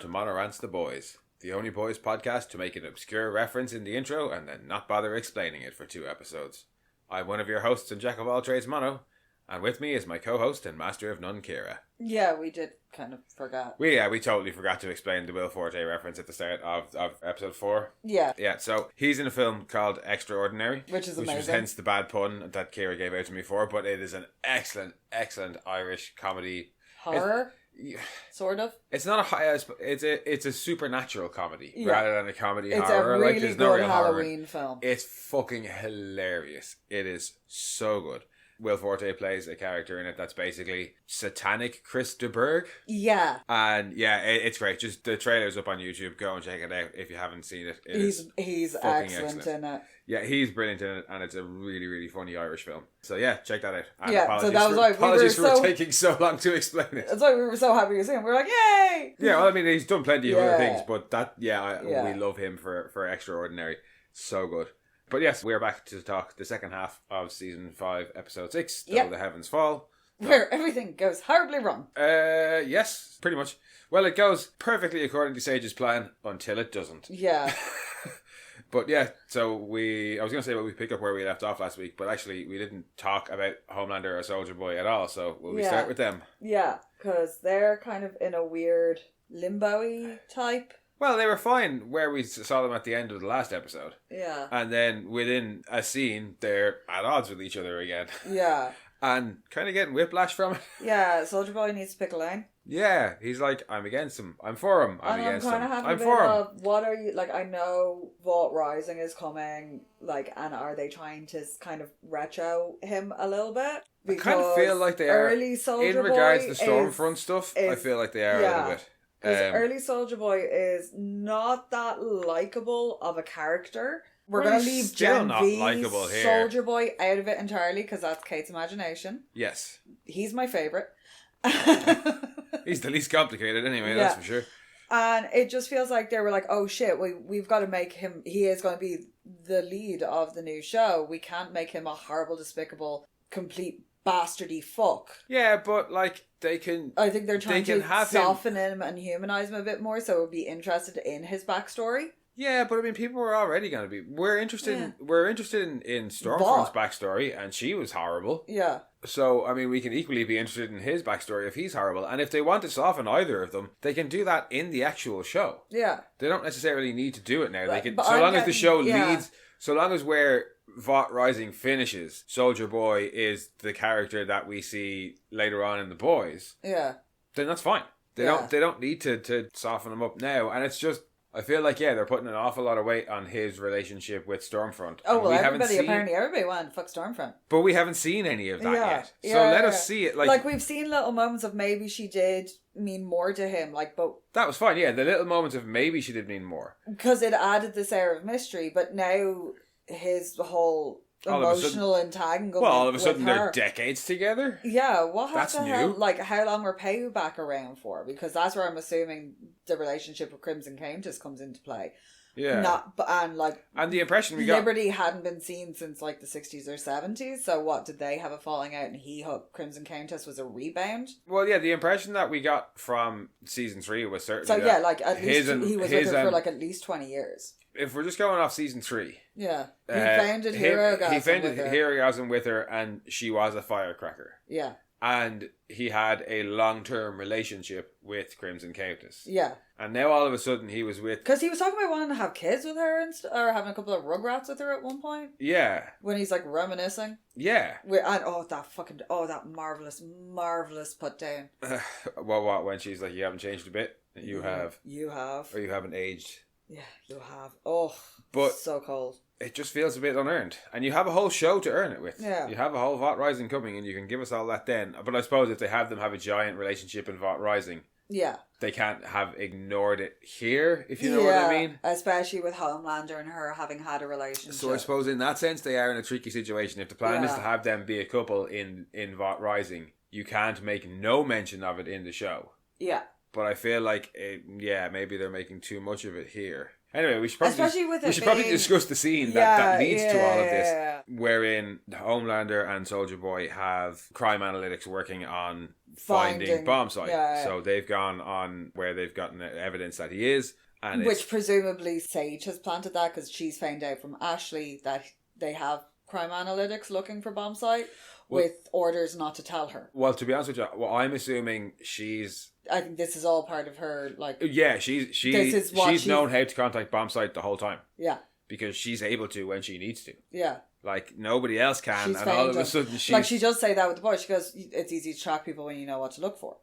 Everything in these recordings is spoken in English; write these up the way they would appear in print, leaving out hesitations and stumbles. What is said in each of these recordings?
to Monorants the Boys, the only boys podcast to make an obscure reference in the intro and then not bother explaining it for 2 episodes. I'm one of your hosts and jack of all trades, Mono, and with me is my co-host and master of none, Ciara. Yeah, we did kind of forget. We totally forgot to explain the Will Forte reference at the start of episode 4. Yeah. Yeah, so he's in a film called Extraordinary. Which is amazing. Which was hence the bad pun that Ciara gave out to me for, but it is an excellent, excellent Irish comedy. Horror? Sort of. It's not it's a supernatural comedy rather than a comedy it's horror. It's a really like, there's good no real Halloween horror. film. It's fucking hilarious. It is so good. Will Forte plays a character in it that's basically satanic Chris de Burgh. Yeah. And yeah, it's great. Just the trailer's up on YouTube. Go and check it out if you haven't seen it. He's excellent in it. Yeah, he's brilliant in it, and it's a really, really funny Irish film. So yeah, check that out. And so that was why apologies for taking so long to explain it. That's why we were so happy to see him. We were like, yay! Yeah, well, I mean, he's done plenty of other things, but we love him for Extraordinary. So good. But yes, we're back to talk the second half of season 5, episode 6, Till the Heavens Fall. Where everything goes horribly wrong. Yes, pretty much. Well, it goes perfectly according to Sage's plan until it doesn't. Yeah. But yeah, so I was going to say we pick up where we left off last week, but actually we didn't talk about Homelander or Soldier Boy at all, so will we start with them? Yeah, because they're kind of in a weird limbo-y type. Well, they were fine where we saw them at the end of the last episode. Yeah. And then within a scene, they're at odds with each other again. Yeah. And kind of getting whiplash from it. Yeah, Soldier Boy needs to pick a lane. Yeah, he's like, I'm against him. I'm for him. I'm against him. I'm kind of having a bit of, what are you, like, I know Vault Rising is coming, like, and are they trying to kind of retro him a little bit? Because I kind of feel like they are. Early Soldier Boy in regards to the Stormfront stuff, I feel like they are a little bit. Because early Soldier Boy is not that likeable of a character. We're going to leave Gen V's Soldier Boy out of it entirely because that's Kate's imagination. Yes. He's my favourite. He's the least complicated anyway, that's for sure. And it just feels like they were like, oh shit, we've got to make him, he is going to be the lead of the new show. We can't make him a horrible, despicable, complete bastardy fuck. Yeah, but like they can. I think they're trying to soften him and humanize him a bit more, so we'll be interested in his backstory. Yeah, but I mean, people were already going to be. We're interested in Stormfront's backstory, and she was horrible. Yeah. So I mean, we can equally be interested in his backstory if he's horrible, and if they want to soften either of them, they can do that in the actual show. Yeah. They don't necessarily need to do it now. They can, long as the show leads, so long as where Vought Rising finishes, Soldier Boy is the character that we see later on in The Boys. Yeah. Then that's fine. They don't need to soften him up now, and it's just. I feel like, they're putting an awful lot of weight on his relationship with Stormfront. Oh, well, everybody wanted to fuck Stormfront. But we haven't seen any of that yet. So let us see it. Like, we've seen little moments of maybe she did mean more to him, but... That was fine, yeah. The little moments of maybe she did mean more. Because it added this air of mystery, but now his whole... emotional entanglement. Well, all of a sudden they're decades together. Yeah, what has to hell? Like, how long were Payback around for? Because that's where I'm assuming the relationship with Crimson Countess comes into play. Yeah. And the impression we got, Liberty hadn't been seen since like the 60s or 70s. So what, did they have a falling out? And Crimson Countess was a rebound. Well, yeah, the impression that we got from season 3 was certainly. So yeah, like at least he was with her for like at least 20 years. If we're just going off season 3, he founded Herogasm with her, and she was a firecracker. Yeah. And he had a long-term relationship with Crimson Countess. Yeah. And now all of a sudden he was with... Because he was talking about wanting to have kids with her or having a couple of Rugrats with her at one point. Yeah. When he's like reminiscing. Yeah. That marvellous put down. What? When she's like, you haven't changed a bit? You have. Or you haven't aged. Yeah, you have. Oh, but so cold. It just feels a bit unearned. And you have a whole show to earn it with. Yeah. You have a whole Vought Rising coming and you can give us all that then. But I suppose if they have them have a giant relationship in Vought Rising, they can't have ignored it here, if you know what I mean. Especially with Homelander and her having had a relationship. So I suppose in that sense they are in a tricky situation. If the plan is to have them be a couple in Vought Rising, you can't make no mention of it in the show. Yeah. But I feel like, maybe they're making too much of it here. Anyway, we should probably discuss the scene that leads to all of this, wherein Homelander and Soldier Boy have crime analytics working on finding bomb site. Yeah. So they've gone on where they've gotten evidence that he is. And which presumably Sage has planted that because she's found out from Ashley that they have crime analytics looking for bomb site with orders not to tell her. Well, to be honest with you, well, I'm assuming she's... I think this is all part of her, like... Yeah, she's known how to contact bomb site the whole time. Yeah. Because she's able to when she needs to. Yeah. Like, nobody else can, She's and all of a sudden she's... Like, she does say that with the boy. She goes, it's easy to track people when you know what to look for.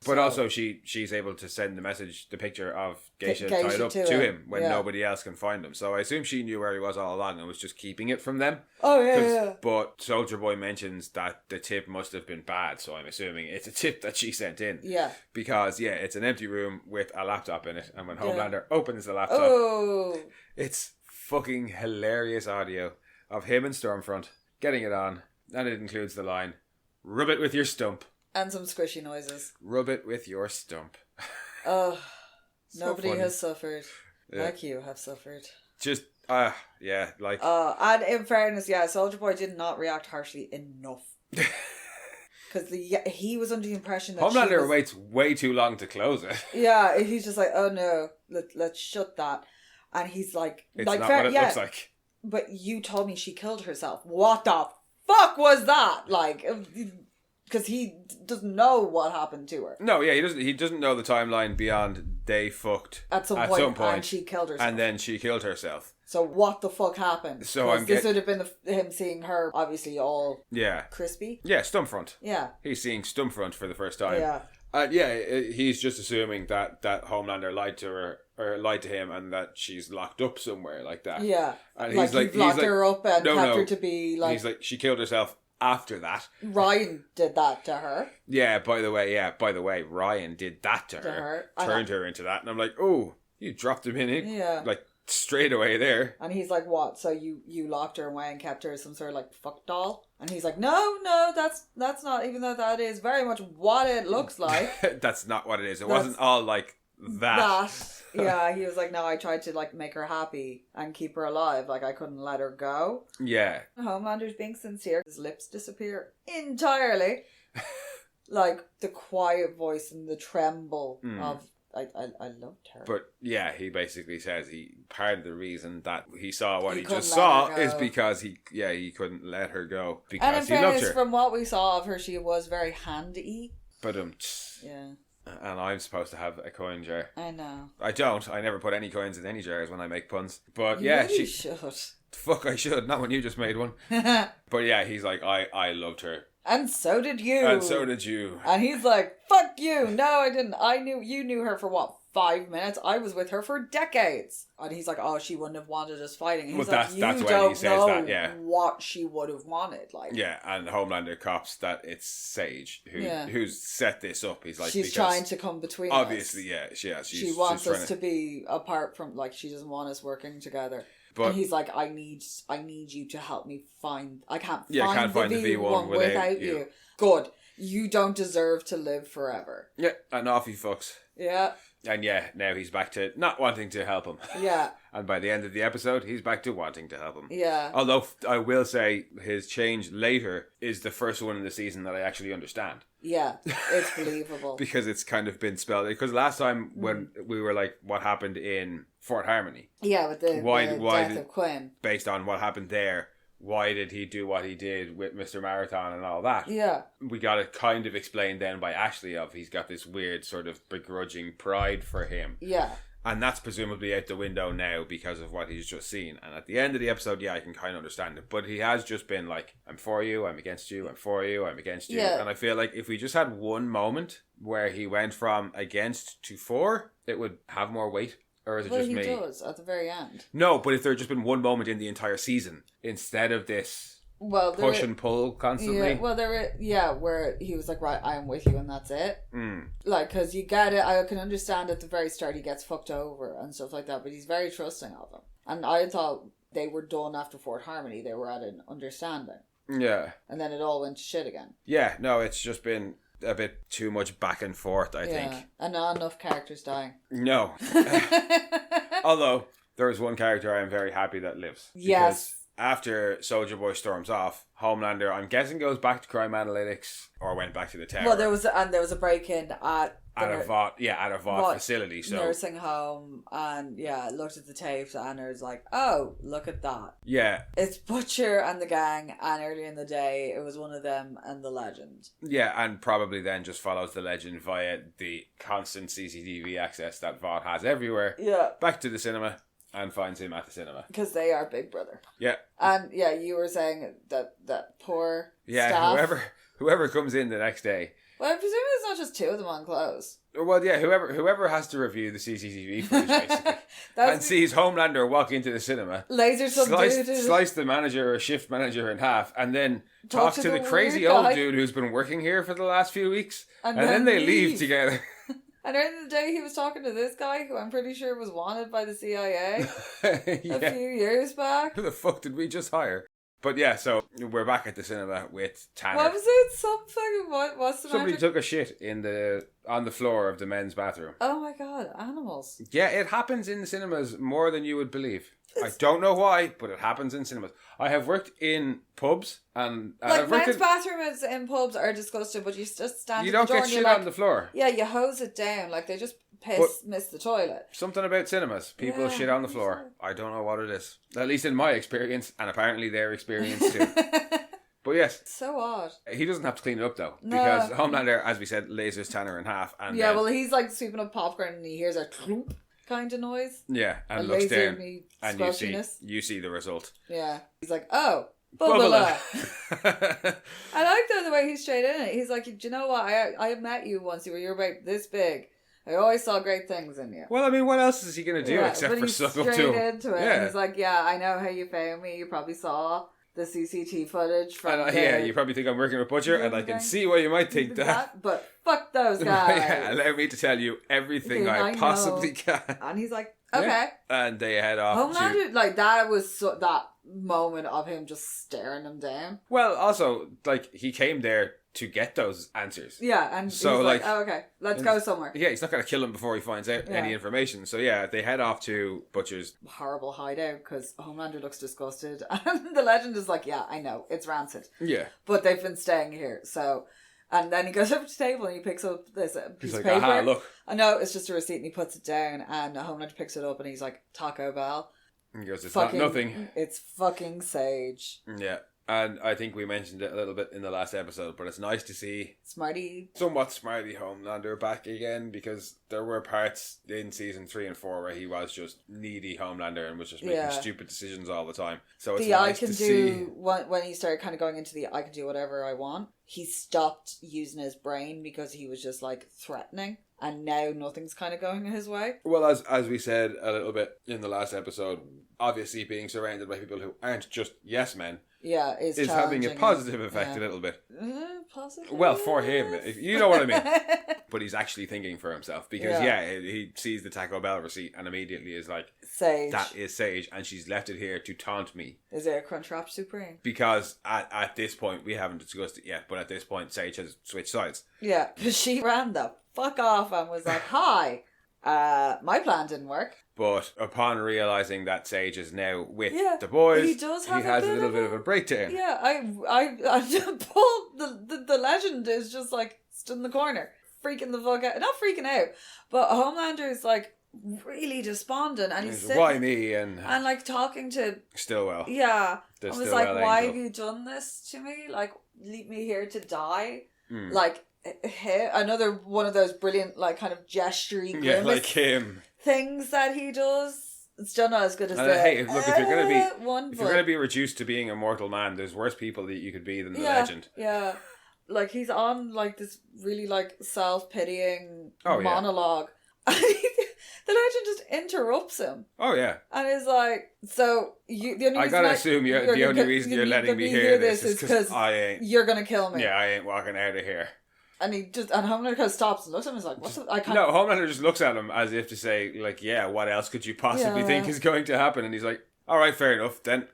But also, she's able to send the picture of Geisha tied up to him when nobody else can find him. So I assume she knew where he was all along and was just keeping it from them. Oh, yeah. But Soldier Boy mentions that the tip must have been bad, so I'm assuming it's a tip that she sent in. Yeah. Because, it's an empty room with a laptop in it, and when Homelander opens the laptop, it's fucking hilarious audio of him and Stormfront getting it on, and it includes the line, "Rub it with your stump." And some squishy noises. Rub it with your stump. Oh, so nobody funny. has suffered like you have suffered. Just, like... and in fairness, Soldier Boy did not react harshly enough. Because he was under the impression that Homelander waits way too long to close it. Yeah, he's just like, oh no, let's shut that. And he's like... It's not what it looks like. But you told me she killed herself. What the fuck was that? Like... Because he doesn't know what happened to her. No, he doesn't know the timeline beyond they fucked at some point, and she killed herself. And then she killed herself. So what the fuck happened? So this would have been him seeing her, obviously all crispy. Yeah, Stumpfront. Yeah. He's seeing Stumpfront for the first time. Yeah. He's just assuming that Homelander lied to her, or lied to him, and that she's locked up somewhere like that. Yeah. And he's locked her up and kept her to be like... He's like, she killed herself after that. Ryan did that to her. Yeah, by the way, Ryan did that to her. Turned her into that. And I'm like, oh, you dropped him in it. Yeah. Like, straight away there. And he's like, what? So you locked her away and kept her as some sort of like fuck doll? And he's like, no, that's not, even though that is very much what it looks like. That's not what it is. It wasn't all like that. Yeah, he was like, no, I tried to like make her happy and keep her alive. Like, I couldn't let her go. Yeah. Homelander's being sincere. His lips disappear entirely. Like, the quiet voice and the tremble of... I loved her. But yeah, he basically says part of the reason that he saw what he just saw is because he couldn't let her go because and in he fairness, loved her. From what we saw of her, she was very handy. But yeah. And I'm supposed to have a coin jar. I know. I don't. I never put any coins in any jars when I make puns. But you really should. Fuck, I should. Not when you just made one. But yeah, he's like, I loved her. And so did you. And so did you. And he's like, fuck you. No, I didn't. You knew her for what, 5 minutes? I was with her for decades. And he's like, oh, she wouldn't have wanted us fighting. And he's that's when he says that, yeah. What she would have wanted. Like, yeah, and Homelander cops that it's Sage who's set this up. He's like, she's trying to come between obviously, us. She wants us to be apart from, like, she doesn't want us working together. But, and he's like, I need you to help me find... I can't find the V1 without you. Good. You don't deserve to live forever. Yeah, and off he fucks. Yeah. And yeah, now he's back to not wanting to help him. Yeah. And by the end of the episode, he's back to wanting to help him. Yeah. Although, I will say, his change later is the first one in the season that I actually understand. Yeah, it's believable. Because it's kind of been spelled... Because last time when we were like, what happened in Fort Harmony? Yeah, with the death of Quinn. Based on what happened there, why did he do what he did with Mr. Marathon and all that? Yeah. We got it kind of explained then by Ashley of he's got this weird sort of begrudging pride for him. Yeah. And that's presumably out the window now because of what he's just seen. And at the end of the episode, I can kind of understand it. But he has just been like, I'm for you, I'm against you, I'm for you, I'm against you. Yeah. And I feel like if we just had one moment where he went from against to for, it would have more weight. Or is it just me? Well, he does at the very end. No, but if there had just been one moment in the entire season instead of this push and pull constantly. Yeah, well, where he was like, right, I am with you and that's it. Like, because you get it, I can understand at the very start he gets fucked over and stuff like that, but he's very trusting of him. And I thought they were done after Fort Harmony. They were at an understanding. Yeah. And then it all went to shit again. Yeah, no, it's just been a bit too much back and forth, I think. And not enough characters dying. No. Although, there is one character I am very happy that lives. Yes. after Soldier Boy storms off, Homelander, I'm guessing, goes back to crime analytics or went back to the tower. Well, there was a break-in at a VOD facility. So nursing home, and looked at the tapes, and it was like, oh, look at that. Yeah, it's Butcher and the gang, and earlier in the day it was one of them and the Legend. Yeah, and probably then just follows the Legend via the constant CCTV access that VOD has everywhere. Yeah, back to the cinema. And finds him at the cinema. Because they are Big Brother. Yeah. And you were saying that poor staff. whoever comes in the next day. Well, I presume it's not just two of them on clothes. Well, yeah, whoever has to review the CCTV footage, basically. And sees Homelander walk into the cinema. Laser slice the manager or shift manager in half, and then talk to the crazy old dude who's been working here for the last few weeks. And then they leave together. And during the day, he was talking to this guy who I'm pretty sure was wanted by the CIA a few years back. Who the fuck did we just hire? But yeah, so we're back at the cinema with Tanner. What was it? What's the Somebody took a shit on the floor of the men's bathroom. Oh my god, animals. Yeah, it happens in the cinemas more than you would believe. I don't know why, but it happens in cinemas. I have worked in pubs and men's bathrooms in pubs are disgusting, but you just stand. You don't get shit on the floor. Yeah, you hose it down like they just miss the toilet. Something about cinemas, people shit on the floor. I don't know what it is. At least in my experience, and apparently their experience too. But yes, so odd. He doesn't have to clean it up though, because Homelander, as we said, lasers Tanner in half. And well, he's like sweeping up popcorn, and he hears a clunk kind of noise. Yeah, and looks down, and you see the result. Yeah, he's like, oh, Bubba. I like the way he's straight in it. He's like, do you know what? I met you once. You were about this big. I always saw great things in you. Well, I mean, what else is he going to do except for suck up to him? Into it. Yeah. And he's like, yeah, I know how you found me. You probably saw the CCTV footage from you probably think I'm working with Butcher, and I can see why you might think that. But fuck those guys. Allow me to tell you everything I possibly can. And he's like, okay. Yeah. And they head off. Homelander, that was that moment of him just staring them down. Well, also, he came there to get those answers. Yeah, and so he's like, oh, okay, let's go somewhere. Yeah, he's not going to kill him before he finds out any information. So yeah, they head off to Butcher's horrible hideout because Homelander looks disgusted, and the Legend is like, yeah, I know, it's rancid. Yeah. But they've been staying here, so... And then he goes up to the table and he picks up this piece of paper. Aha, look. I know, it's just a receipt, and he puts it down, and Homelander picks it up and he's like, Taco Bell. And he goes, it's not nothing. It's fucking Sage. Yeah. And I think we mentioned it a little bit in the last episode, but it's nice to see somewhat smarty Homelander back again, because there were parts in season 3 and 4 where he was just needy Homelander and was just making stupid decisions all the time. So it's nice to see when he started kind of going into the I can do whatever I want, he stopped using his brain because he was just threatening. And now nothing's kind of going his way. Well, as we said a little bit in the last episode, obviously being surrounded by people who aren't just yes men is having a positive effect a little bit. Positive? Well, for him, you know what I mean. But he's actually thinking for himself because he sees the Taco Bell receipt and immediately is like, Sage. That is Sage, and she's left it here to taunt me. Is it a Crunchwrap Supreme? Because at this point, we haven't discussed it yet, but at this point Sage has switched sides. Yeah, because she ran the fuck off and was like, hi, my plan didn't work. But upon realising that Sage is now with the boys, he has a little bit of a breakdown. Yeah, I pulled the Legend is just stood in the corner, freaking the fuck out. Not freaking out, but Homelander is really despondent, and he's sitting, why me, and talking to Stillwell. Yeah, I was like, why have you done this to me? Leave me here to die. Another one of those brilliant kind of gestury grimace him things that he does. It's still not as good as hey, look, if you're gonna be reduced to being a mortal man, there's worse people that you could be than the Legend. Yeah, he's on this really self-pitying monologue. And the Legend just interrupts him. Oh yeah, and is like, so the only reason I gotta assume the only reason you're letting me hear this is because you're gonna kill me. Yeah, I ain't walking out of here. And Homelander stops and looks at him and is like, what's I can't... No, Homelander just looks at him as if to say, what else could you possibly think is going to happen? And he's like, all right, fair enough, then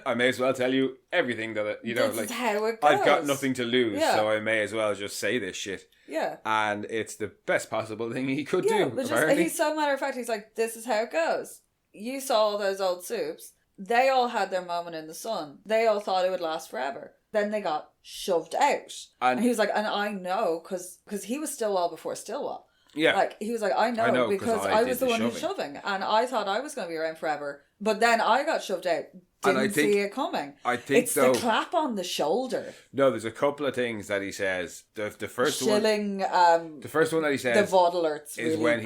I may as well tell you everything that, this is how it goes. I've got nothing to lose, so I may as well just say this shit. Yeah. And it's the best possible thing he could do, but he's so matter of fact, he's like, this is how it goes. You saw all those old soups. They all had their moment in the sun. They all thought it would last forever. Then they got shoved out. And he was like, and I know, because he was Stillwell before Stillwell. Yeah. Like, he was like, I know because I was the one who's shoving. And I thought I was going to be around forever. But then I got shoved out. Didn't see it coming. I think it's the clap on the shoulder. No, there's a couple of things that he says. The first Shilling, one, the first one that he says, the VOD alerts, is really when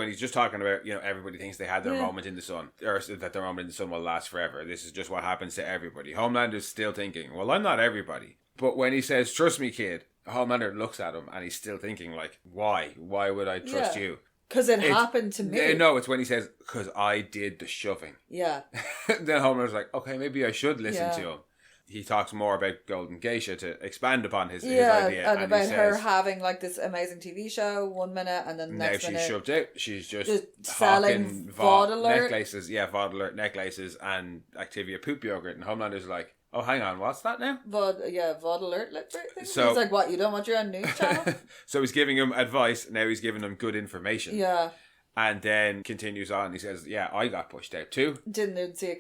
he's just talking about, you know, everybody thinks they had their moment in the sun, or that their moment in the sun will last forever. This is just what happens to everybody. Homelander's still thinking, well, I'm not everybody. But when he says, trust me, kid, Homelander looks at him and he's still thinking, like, why? Why would I trust you? Because it happened to me. No, it's when he says, because I did the shoving. Yeah. Then Homelander's like, okay, maybe I should listen to him. He talks more about Golden Geisha to expand upon his idea. And about her having like this amazing TV show 1 minute and then the next minute. Now she's shoved out. She's just selling VOD alert necklaces. Yeah, VOD alert necklaces and Activia poop yogurt. And Homelander's like, oh, hang on, what's that now? VOD alert thing. So, he's like, what, you don't want your own news channel? So he's giving him advice, now he's giving him good information. Yeah. And then continues on, he says, yeah, I got pushed out too. Didn't see it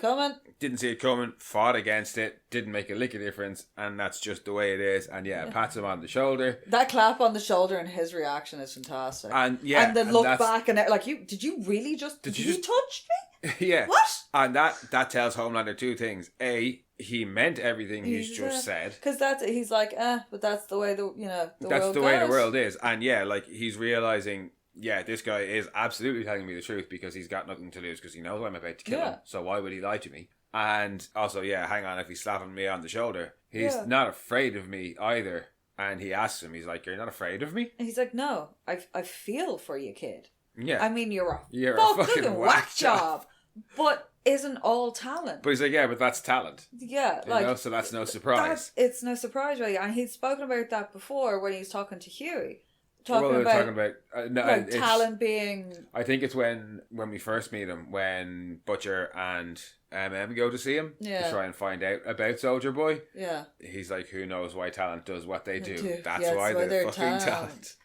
coming, fought against it, didn't make a lick of difference, and that's just the way it is. And pats him on the shoulder. That clap on the shoulder and his reaction is fantastic. And then look back and like, did you really just, did you touch me? Yeah. What? And that tells Homelander two things. A, he meant everything he's just said. Because he's like, but that's the way the way the world is. And like he's realizing, this guy is absolutely telling me the truth because he's got nothing to lose because he knows I'm about to kill him. So why would he lie to me? And also, hang on, if he's slapping me on the shoulder, he's not afraid of me either. And he asks him, he's like, you're not afraid of me? And he's like, no, I feel for you, kid. Yeah. I mean, you're a fucking whack job. But isn't all talent. But he's like, but that's talent. Yeah. So that's no surprise. It's no surprise, really. And he's spoken about that before when he was talking to Huey. Talking about talent being... I think it's when we first meet him, when Butcher and go to see him to try and find out about Soldier Boy. Yeah. He's like, who knows why talent does what they do. That's why they're fucking talent.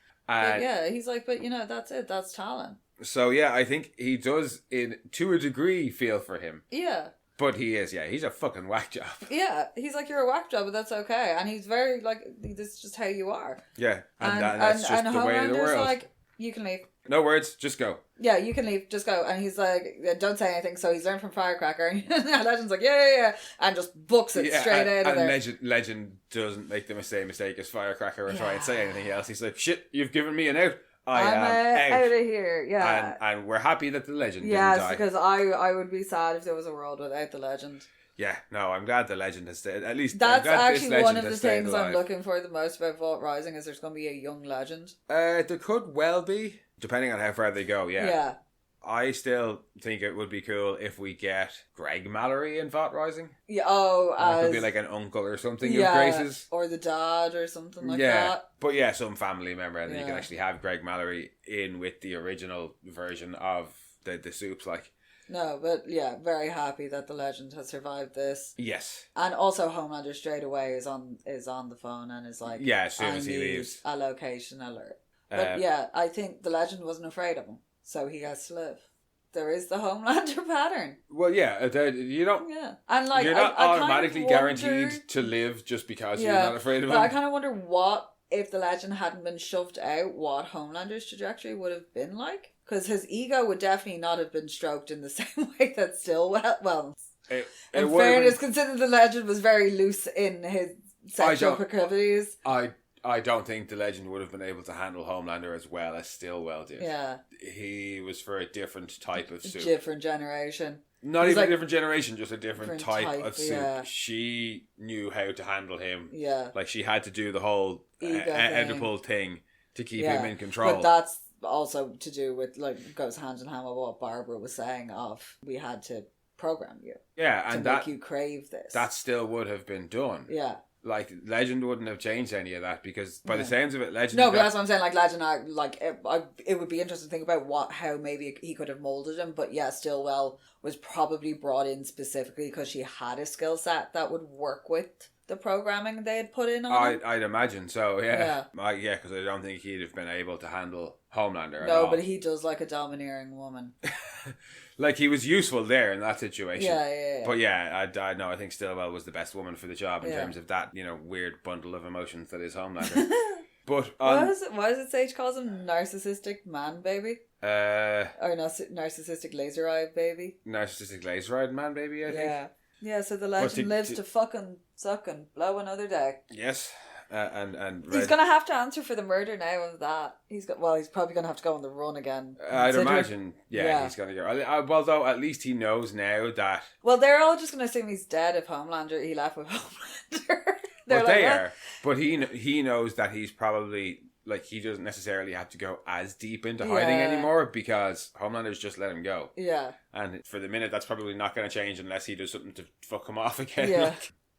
He's like, but that's it. That's talent. So I think he does, to a degree, feel for him. Yeah. But he is, he's a fucking whack job. Yeah, he's like, you're a whack job, but that's okay. And he's very, like, this is just how you are. Yeah, and that's just the way of the world. Like, you can leave. No words, just go. Yeah, you can leave, just go. And he's like, don't say anything. So he's learned from Firecracker. And Legend's like, yeah. And just books it straight out of there. And Legend doesn't make the same mistake as Firecracker and try and say anything else. He's like, shit, you've given me an out. I'm out of here, and we're happy that the Legend didn't die. Because I would be sad if there was a world without the Legend. Yeah, no, I'm glad the Legend has stayed. At least that's actually one of the things I'm looking for the most about Vault Rising is there's going to be a young Legend. There could well be, depending on how far they go. Yeah. I still think it would be cool if we get Greg Mallory in Vault Rising. Yeah, it could be like an uncle or something of Grace's. Or the dad or something like that. But some family member, and then you can actually have Greg Mallory in with the original version of the Supes, like. No, but very happy that the Legend has survived this. Yes. And also Homelander straight away is on the phone and is like, as soon as he leaves. A location alert. But I think the Legend wasn't afraid of him. So he has to live. There is the Homelander pattern. Well, you don't. Yeah, and like you're not automatically kind of guaranteed to live just because you're not afraid of him. But I kind of wonder what if the Legend hadn't been shoved out, what Homelander's trajectory would have been like. Because his ego would definitely not have been stroked in the same way that Stillwell. In fairness, considering the Legend was very loose in his sexual proclivities. I don't think the Legend would have been able to handle Homelander as well as Stillwell did. Yeah. He was for a different type of Supe. Different generation. Not even a different generation, just a different type of Supe. Yeah. She knew how to handle him. Yeah. Like she had to do the whole Oedipal thing to keep him in control. But that's also to do with, like, goes hand in hand with what Barbara was saying of we had to program you. Yeah, and to make you crave this. That still would have been done. Yeah. Like, Legend wouldn't have changed any of that because by the sounds of it, Legend... No, but that's what I'm saying. Like, Legend, it would be interesting to think about how maybe he could have moulded him. But Stillwell was probably brought in specifically because she had a skill set that would work with the programming they had put in on him. I'd imagine so, yeah. Yeah, because I don't think he'd have been able to handle Homelander at all. No, but he does like a domineering woman. Like, he was useful there in that situation. Yeah. But yeah, I know, I think Stillwell was the best woman for the job in terms of that, weird bundle of emotions that is Homelander. But why does it say she calls him narcissistic man baby? Or narcissistic laser eye baby? Narcissistic laser eyed man baby, I think. Yeah, so the legend lives to fucking suck and blow another day. Yes. And he's going to have to answer for the murder now of that. He's probably going to have to go on the run again. I'd imagine, he's going to go. Although at least he knows now that... Well, they're all just going to assume he's dead if he left with Homelander. But he knows that he's probably... Like, he doesn't necessarily have to go as deep into hiding anymore because Homelander's just let him go. Yeah. And for the minute, that's probably not going to change unless he does something to fuck him off again. Yeah.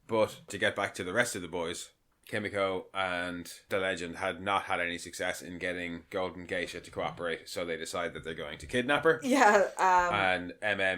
But to get back to the rest of the boys, Kimiko and the Legend had not had any success in getting Golden Geisha to cooperate, so they decide that they're going to kidnap her. Yeah. And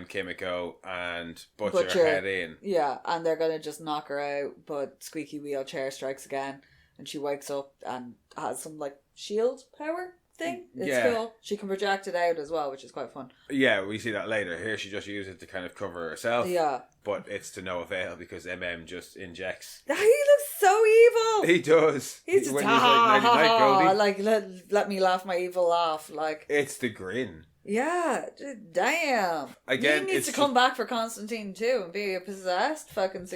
Kimiko and Butcher head in. Yeah, and they're going to just knock her out, but Squeaky Wheelchair strikes again. And she wakes up and has some, like, shield power thing. It's cool. She can project it out as well, which is quite fun. Yeah, we see that later. Here she just uses it to kind of cover herself. Yeah. But it's to no avail because just injects. He looks so evil. He does. He's just, like, let me laugh my evil laugh. Like, it's the grin. Yeah, damn. Again, he needs to come back for Constantine too and be a possessed fucking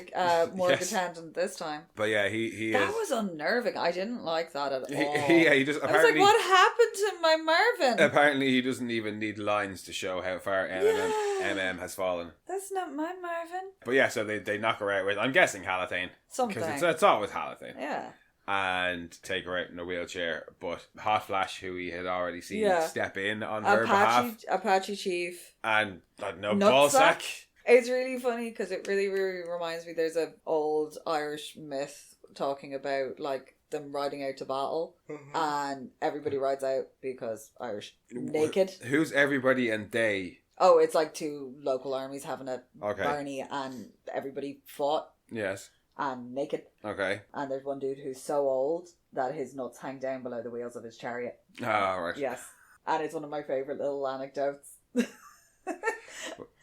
morgue attendant this time. But yeah, he that was unnerving. I didn't like that at all. He just. I was like, what happened to my Marvin? Apparently, he doesn't even need lines to show how far has fallen. That's not my Marvin. But yeah, so they knock her out with, I'm guessing, halothane. Something. Because it's always halothane. Yeah. And take her out in a wheelchair, but Hot Flash, who we had already seen step in on her behalf, Apache Chief, and I don't know, Ballsack. It's really funny because it really, really reminds me. There's an old Irish myth talking about like them riding out to battle, and everybody rides out because Irish naked. Who's everybody and they? Oh, it's like two local armies having a Barney, and everybody fought. Yes. And naked. Okay. And there's one dude who's so old that his nuts hang down below the wheels of his chariot. Oh, right. Yes. And it's one of my favourite little anecdotes.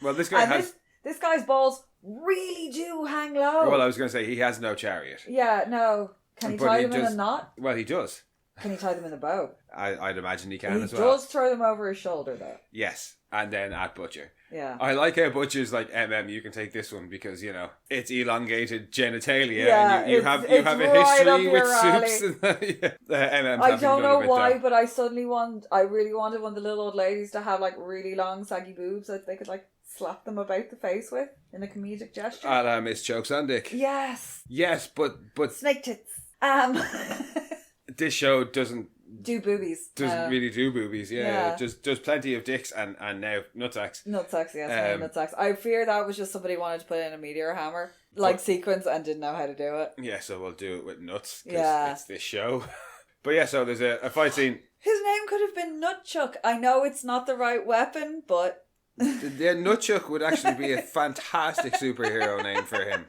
Well, this guy this guy's balls really do hang low. Well, I was going to say, he has no chariot. Yeah, no. Can he tie them in a knot? Well, he does. Can he tie them in a bow? I'd imagine he can as well. He does throw them over his shoulder, though. Yes. And then at Butcher. Yeah. I like how Butcher's like, you can take this one because, it's elongated genitalia. Yeah, and you have a history with soups. And I don't know why, but I really wanted one of the little old ladies to have like really long saggy boobs that they could like slap them about the face with in a comedic gesture. And Miss Chokes on Dick. Yes. Yes, but snake tits. This show doesn't do boobies. Doesn't really do boobies, yeah. Just plenty of dicks and now nutsacks. Nutsacks, yes, nutsacks. I fear that was just somebody wanted to put in a meteor hammer sequence and didn't know how to do it. Yeah, so we'll do it with nuts because it's this show. But yeah, so there's a fight scene. His name could have been Nutchuck. I know it's not the right weapon, but Nutchuck would actually be a fantastic superhero name for him.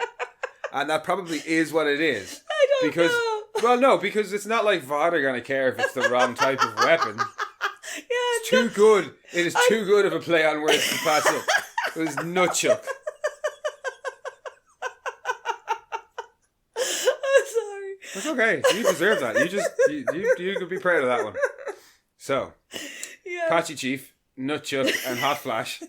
And that probably is what it is. I don't know. Well, no, because it's not like VOD are going to care if it's the wrong type of weapon. It's too good. It is too good of a play on words to pass up. It was Nutchuck. I'm sorry. That's okay. You deserve that. You could be proud of that one. So, Patchy Chief, Nutchuck, and Hot Flash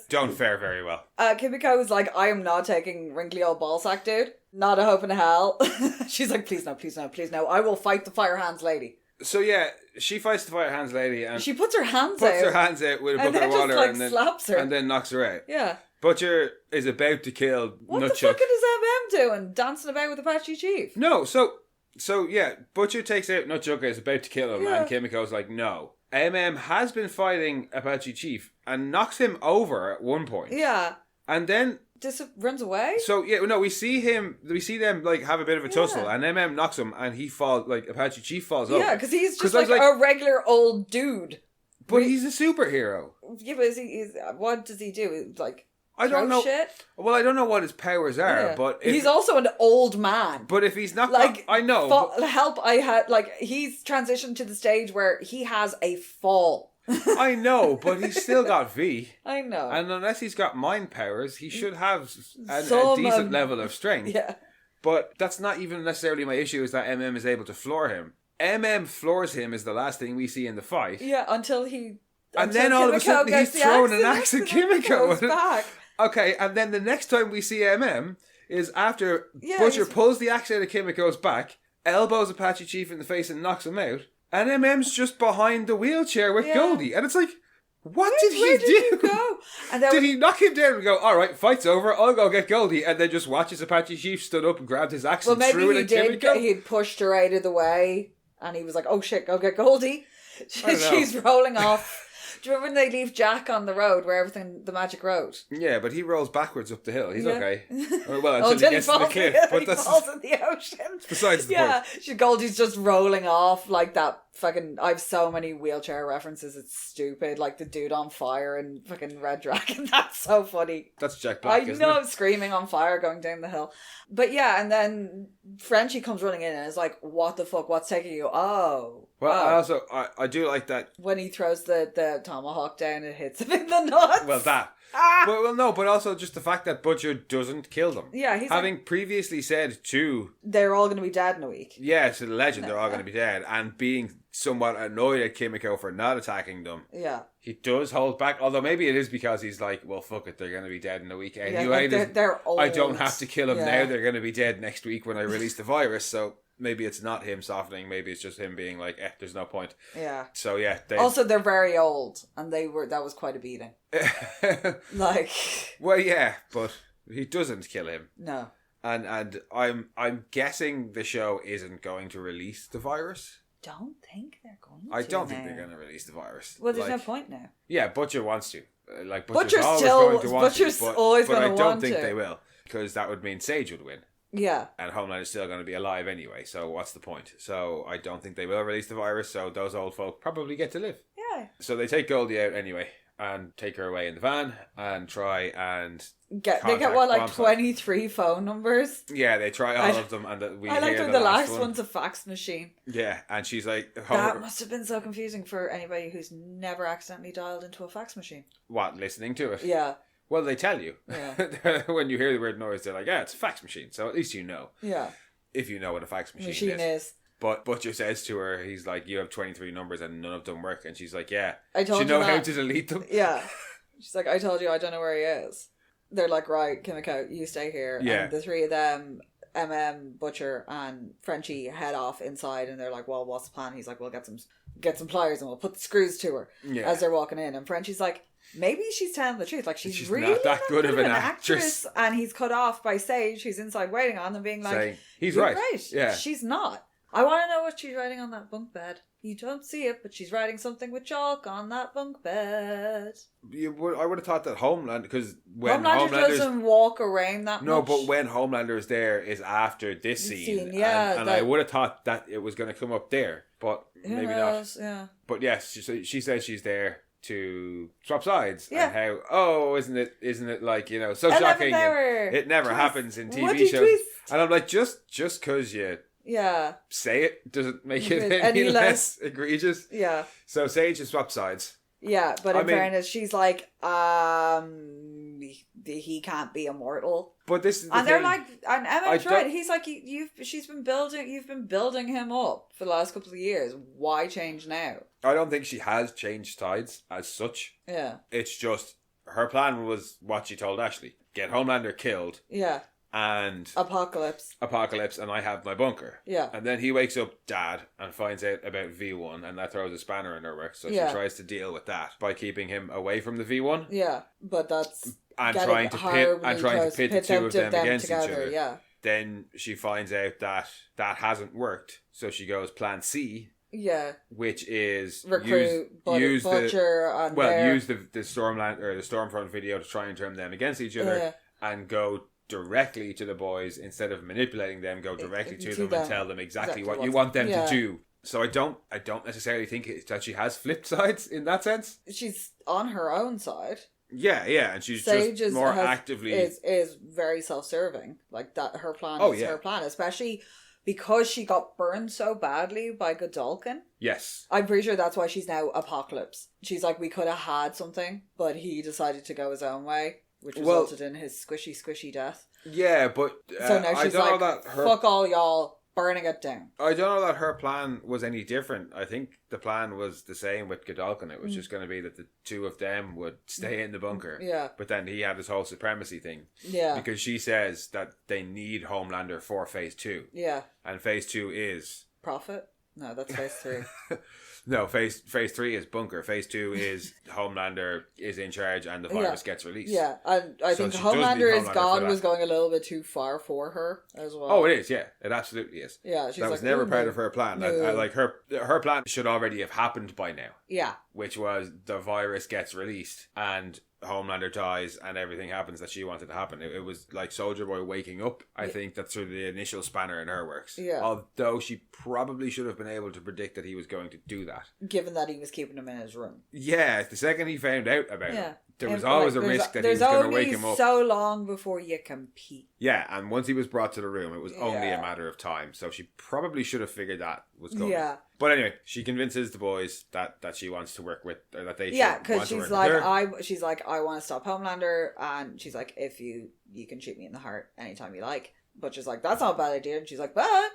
don't fare very well. Kimiko was like, I am not taking wrinkly old ballsack dude. Not a hope in hell. She's like, please no, please no, please no. I will fight the Fire Hands lady. So yeah, she fights the Fire Hands lady and she puts her hands out with a bucket of water and then slaps her and then knocks her out. Yeah. Butcher is about to kill What Nutchuck. The fuck is doing? Dancing about with Apache Chief? No, so yeah, Butcher takes out Nutchuck, is about to kill him, and Kimiko's like, no. Has been fighting Apache Chief and knocks him over at one point. Yeah. And then just runs away. So we see them like have a bit of a tussle, and knocks him, and he falls, like Apache Chief falls over. Yeah, because he's just like a regular old dude. But he's a superhero. Yeah, but what does he do? Like I don't know. Shit. Well, I don't know what his powers are, but he's also an old man. But if he's not, like, I know. He's transitioned to the stage where he has a fall. I know, but he's still got V. I know. And unless he's got mind powers, he should have a decent level of strength. Yeah. But that's not even necessarily my issue, is that MM is able to floor him. MM floors him is the last thing we see in the fight. Yeah, until he... And then all of a sudden he's throwing an axe at Kimiko. Back. Okay, and then the next time we see MM is after Butcher pulls the axe out of Kimiko's back, elbows Apache Chief in the face and knocks him out, and MM's just behind the wheelchair with Goldie. And it's like, where did he go? And did he knock him down and go, all right, fight's over, I'll go get Goldie, and then just watch as Apache Chief stood up and grabbed his axe and threw it at Kimiko? He'd pushed her out of the way, and he was like, oh shit, go get Goldie. She's rolling off. Do you remember when they leave Jack on the road where the magic road? Yeah, but he rolls backwards up the hill. He's okay. Well, until he gets to the cliff. But he falls in the ocean. Besides the point. Goldie's just rolling off like that fucking... I have so many wheelchair references, it's stupid. Like the dude on fire and fucking Red Dragon. That's so funny. That's Jack Black, isn't it? I know, screaming on fire going down the hill. But yeah, and then Frenchie comes running in and is like, what the fuck? What's taking you? Oh. Well, I do like that. When he throws the tomahawk down, it hits him in the nuts. Well, that. But also just the fact that Butcher doesn't kill them. Yeah, he's having previously said they're all going to be dead in a week. Yeah, to the legend, they're all going to be dead, and being somewhat annoyed at Kimiko for not attacking them. Yeah. He does hold back, although maybe it is because he's like, well, fuck it, they're going to be dead in a week anyway. Yeah, they're old. I don't have to kill them now, they're going to be dead next week when I release the virus, so maybe it's not him softening, maybe it's just him being like, there's no point. Yeah. So yeah. Also, they're very old, and that was quite a beating. Well, yeah, but he doesn't kill him. No. And I'm guessing the show isn't going to release the virus. Don't think they're going to. I don't think they're going to release the virus. Well, there's no point now. Yeah, Butcher wants to. Butcher's always going to want to. But I don't think they will, because that would mean Sage would win. Yeah. And Homeland is still going to be alive anyway, so what's the point? So I don't think they will release the virus, so those old folk probably get to live. Yeah. So they take Goldie out anyway, and take her away in the van, and try and... They get 23 phone numbers? Yeah, they try all of them, and I like the last one's a fax machine. Yeah, and she's like... That must have been so confusing for anybody who's never accidentally dialed into a fax machine. What, listening to it? Yeah. Well, they tell you. Yeah. When you hear the weird noise, they're like, it's a fax machine. So at least you know. Yeah. If you know what a fax machine is. But Butcher says to her, he's like, you have 23 numbers and none of them work. And she's like, yeah. I told you know how to delete them? Yeah. She's like, I told you, I don't know where he is. They're like, right, Kimiko, you stay here. Yeah. And the three of them, Butcher and Frenchie, head off inside. And they're like, well, what's the plan? He's like, we'll get some pliers and we'll put the screws to her as they're walking in. And Frenchie's like, maybe she's telling the truth. Like, she's really not that good of an actress. And he's cut off by Sage, who's inside waiting on them, being like, saying, he's right. Yeah. She's not. I want to know what she's writing on that bunk bed. You don't see it, but she's writing something with chalk on that bunk bed. I would have thought that Homelander, because when Homelander doesn't walk around that much. No, but when Homelander is there is after this scene. And I would have thought that it was going to come up there, but maybe not. Yeah. But yes, she says she's there to swap sides. Yeah. And how, isn't it like, so shocking. It never happens in TV shows. Twist? And I'm like, just because you... Yeah. say it doesn't make it any less egregious. Yeah. So Sage has swapped sides. Yeah, but in fairness, she's like, he can't be immortal. But this is the thing. They're like, and Emma's right. He's like, you've been building him up for the last couple of years. Why change now? I don't think she has changed sides as such. Yeah. It's just her plan was what she told Ashley: get Homelander killed. Yeah. And Apocalypse, and I have my bunker. Yeah. And then he wakes up Dad and finds out about V1, and that throws a spanner in her works. So she tries to deal with that by keeping him away from the V1. Yeah, but that's trying to pit the two of them against each other. Yeah. Then she finds out that hasn't worked, so she goes Plan C. Yeah. Which is recruit Butcher and use the Stormland or the Stormfront video to try and turn them against each other and go directly to the boys instead of manipulating them. Go directly to them and tell them exactly what you want them to do. So I don't necessarily think that she has flipped sides in that sense. She's on her own side. Yeah, and she's Sage just more actively... is very self-serving. Like, that her plan is her plan, especially because she got burned so badly by Godolphin. Yes. I'm pretty sure that's why she's now Apocalypse. She's like, we could have had something, but he decided to go his own way, which resulted in his squishy death. Yeah, but so now she's like, fuck all y'all, burning it down. I don't know that her plan was any different. I think the plan was the same with Godolphin. It was just going to be that the two of them would stay in the bunker. Yeah. But then he had his whole supremacy thing. Yeah. Because she says that they need Homelander for Phase 2. Yeah. And Phase 2 is... Profit? No, that's Phase 3. No, phase 3 is bunker. Phase 2 is Homelander is in charge and the virus gets released. Yeah, and I think Homelander is God was going a little bit too far for her as well. Oh, it is, yeah. It absolutely is. Yeah, she's that was never part of her plan. No. Like her plan should already have happened by now. Yeah. Which was the virus gets released and Homelander dies and everything happens that she wanted to happen. It was like Soldier Boy waking up. I think that's sort of the initial spanner in her works. Yeah. Although she probably should have been able to predict that he was going to do that. Given that he was keeping him in his room. Yeah, the second he found out about it, there was always a risk that he was going to wake him up. There's only so long before you compete. Yeah, and once he was brought to the room, it was only a matter of time. So she probably should have figured that was coming. Yeah. But anyway, she convinces the boys that she wants to work with, or that they should because she's like, I want to stop Homelander, and she's like, if you can shoot me in the heart anytime you like. But she's like, that's not a bad idea, and she's like, but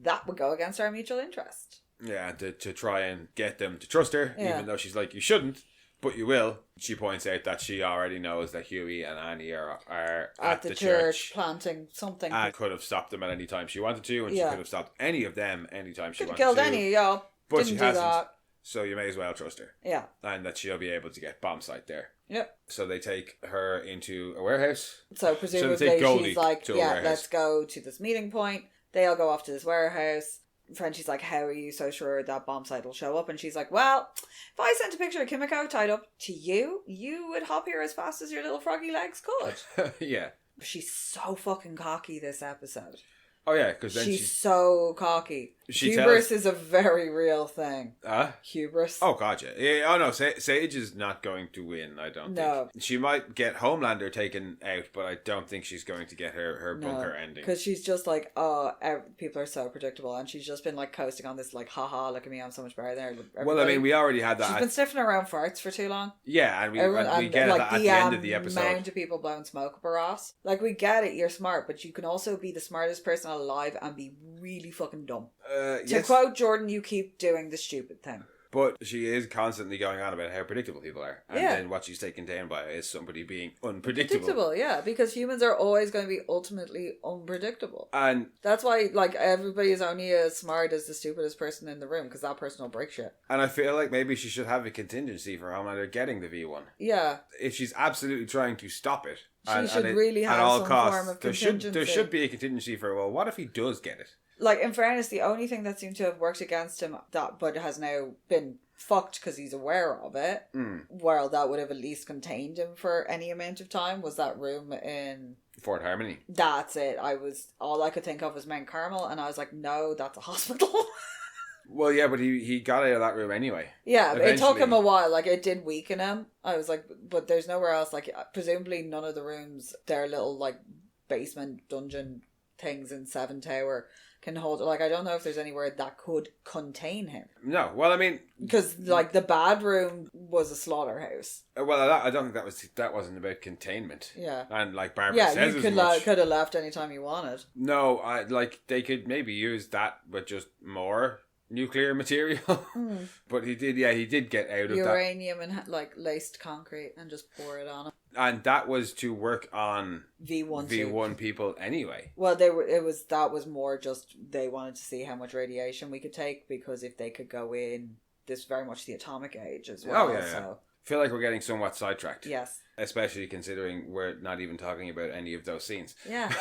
that would go against our mutual interest. Yeah, to try and get them to trust her, even though she's like, you shouldn't, but you will. She points out that she already knows that Huey and Annie are at the church planting something. And could have stopped them at any time she wanted to, and she could have stopped any of them anytime she wanted to. Could have killed any of y'all. But she hasn't. So you may as well trust her. Yeah. And that she'll be able to get bomb sight there. Yep. So they take her into a warehouse. So presumably she's like, let's go to this meeting point. They all go off to this warehouse. Frenchie's like, how are you so sure that bomb site will show up? And she's like, well, if I sent a picture of Kimiko tied up to you, you would hop here as fast as your little froggy legs could. Yeah. She's so fucking cocky this episode. Oh yeah, because then she's so cocky. Hubris is a very real thing. Hubris. Oh god, yeah. Oh no, Sage is not going to win. I don't think. She might get Homelander taken out, but I don't think she's going to get her bunker ending. Because she's just like, people are so predictable, and she's just been like coasting on this like, haha, look at me, I'm so much better than everybody. Well, I mean, we already had that. She's been sniffing around farts for too long. Yeah, and we get it at the end of the episode. The amount of people blowing smoke up her ass. Like, we get it, you're smart, but you can also be the smartest person alive and be really fucking dumb. To quote Jordan, you keep doing the stupid thing. But she is constantly going on about how predictable people are. And then what she's taken down by is somebody being unpredictable. Predictable, yeah. Because humans are always going to be ultimately unpredictable. And that's why, like, everybody is only as smart as the stupidest person in the room, because that person will break shit. And I feel like maybe she should have a contingency for Homelander getting the V1. Yeah. If she's absolutely trying to stop it. She should really have some form of contingency. There should be a contingency for, well, what if he does get it? Like, in fairness, the only thing that seemed to have worked against him, but has now been fucked because he's aware of it, well, that would have at least contained him for any amount of time, was that room in Fort Harmony. That's it. All I could think of was Mount Carmel, and I was like, no, that's a hospital. Well, yeah, but he got out of that room anyway. Yeah, eventually. It took him a while. Like, it did weaken him. I was like, but there's nowhere else. Like, presumably none of the rooms, their little, like, basement dungeon things in Seven Tower can hold. Like, I don't know if there's anywhere that could contain him. No, well, I mean, because like the bad room was a slaughterhouse. Well, I don't think that wasn't about containment. Yeah, and like Barbara says, you could have left anytime you wanted. No, they could maybe use that, but just more nuclear material. But he did get out of uranium and like laced concrete and just pour it on him. And that was to work on V1 people anyway. Well, that was more just they wanted to see how much radiation we could take, because if they could go in, this is very much the atomic age as well. Oh yeah. So. I feel like we're getting somewhat sidetracked. Yes. Especially considering we're not even talking about any of those scenes. Yeah.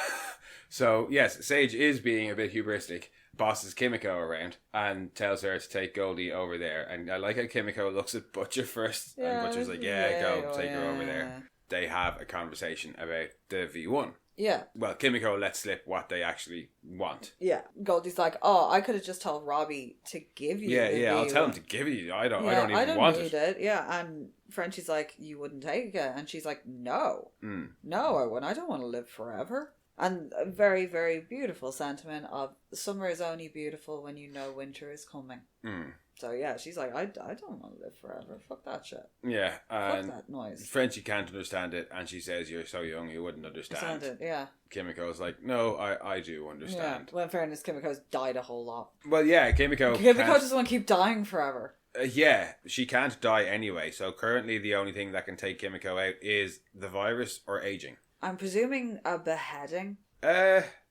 So yes, Sage is being a bit hubristic. Bosses Kimiko around and tells her to take Goldie over there. And I like how Kimiko looks at Butcher first. Yeah, and Butcher's like, go take her over there. They have a conversation about the V1. Yeah. Well, Kimiko lets slip what they actually want. Yeah. Goldie's like, oh, I could have just told Robbie to give you the Yeah, I'll V1. tell him to give you. I don't even want need it. Yeah, and Frenchie's like, you wouldn't take it. And she's like, no. No, I wouldn't. I don't want to live forever. And a very, very beautiful sentiment of summer is only beautiful when you know winter is coming. So yeah, she's like, I don't want to live forever. Fuck that shit. Yeah. Fuck that noise. Frenchie can't understand it, and she says, you're so young, you wouldn't understand. It, yeah. Kimiko's like, no, I do understand. Yeah. Well, in fairness, Kimiko's died a whole lot. Well, yeah, Kimiko doesn't want to keep dying forever. Yeah, she can't die anyway, so currently the only thing that can take Kimiko out is the virus or aging. I'm presuming a beheading.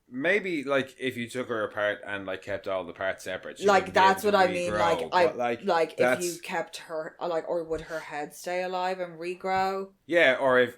Maybe like if you took her apart and like kept all the parts separate. Like that's what I mean. Like if you kept her, or would her head stay alive and regrow? Yeah, or if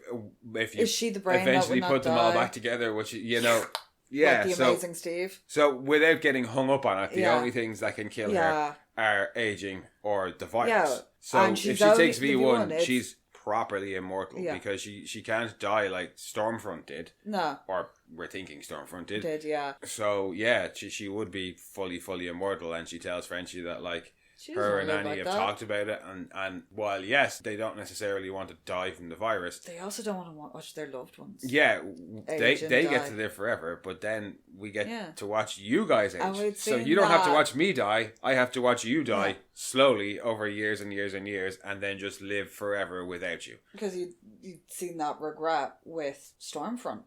you is she the brain eventually that put them all back together, which yeah, like the Amazing Steve. So without getting hung up on it, the only things that can kill her are aging or the virus. Yeah. So if she takes V1, she's properly immortal because she can't die like Stormfront did. No. Or we're thinking Stormfront did. Yeah. So yeah, she would be fully immortal, and she tells Frenchie that like her and Annie have talked about it, and while yes, they don't necessarily want to die from the virus, they also don't want to watch their loved ones. Yeah, they get to live forever, but then we get to watch you guys age. So you don't have to watch me die. I have to watch you die slowly over years and years and years, and then just live forever without you. Because you'd seen that regret with Stormfront.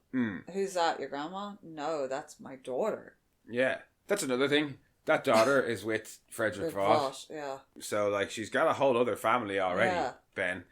Who's that? Your grandma? No, that's my daughter. Yeah, that's another thing. That daughter is with Frederick Vaught. Yeah. So, like, she's got a whole other family already, Ben.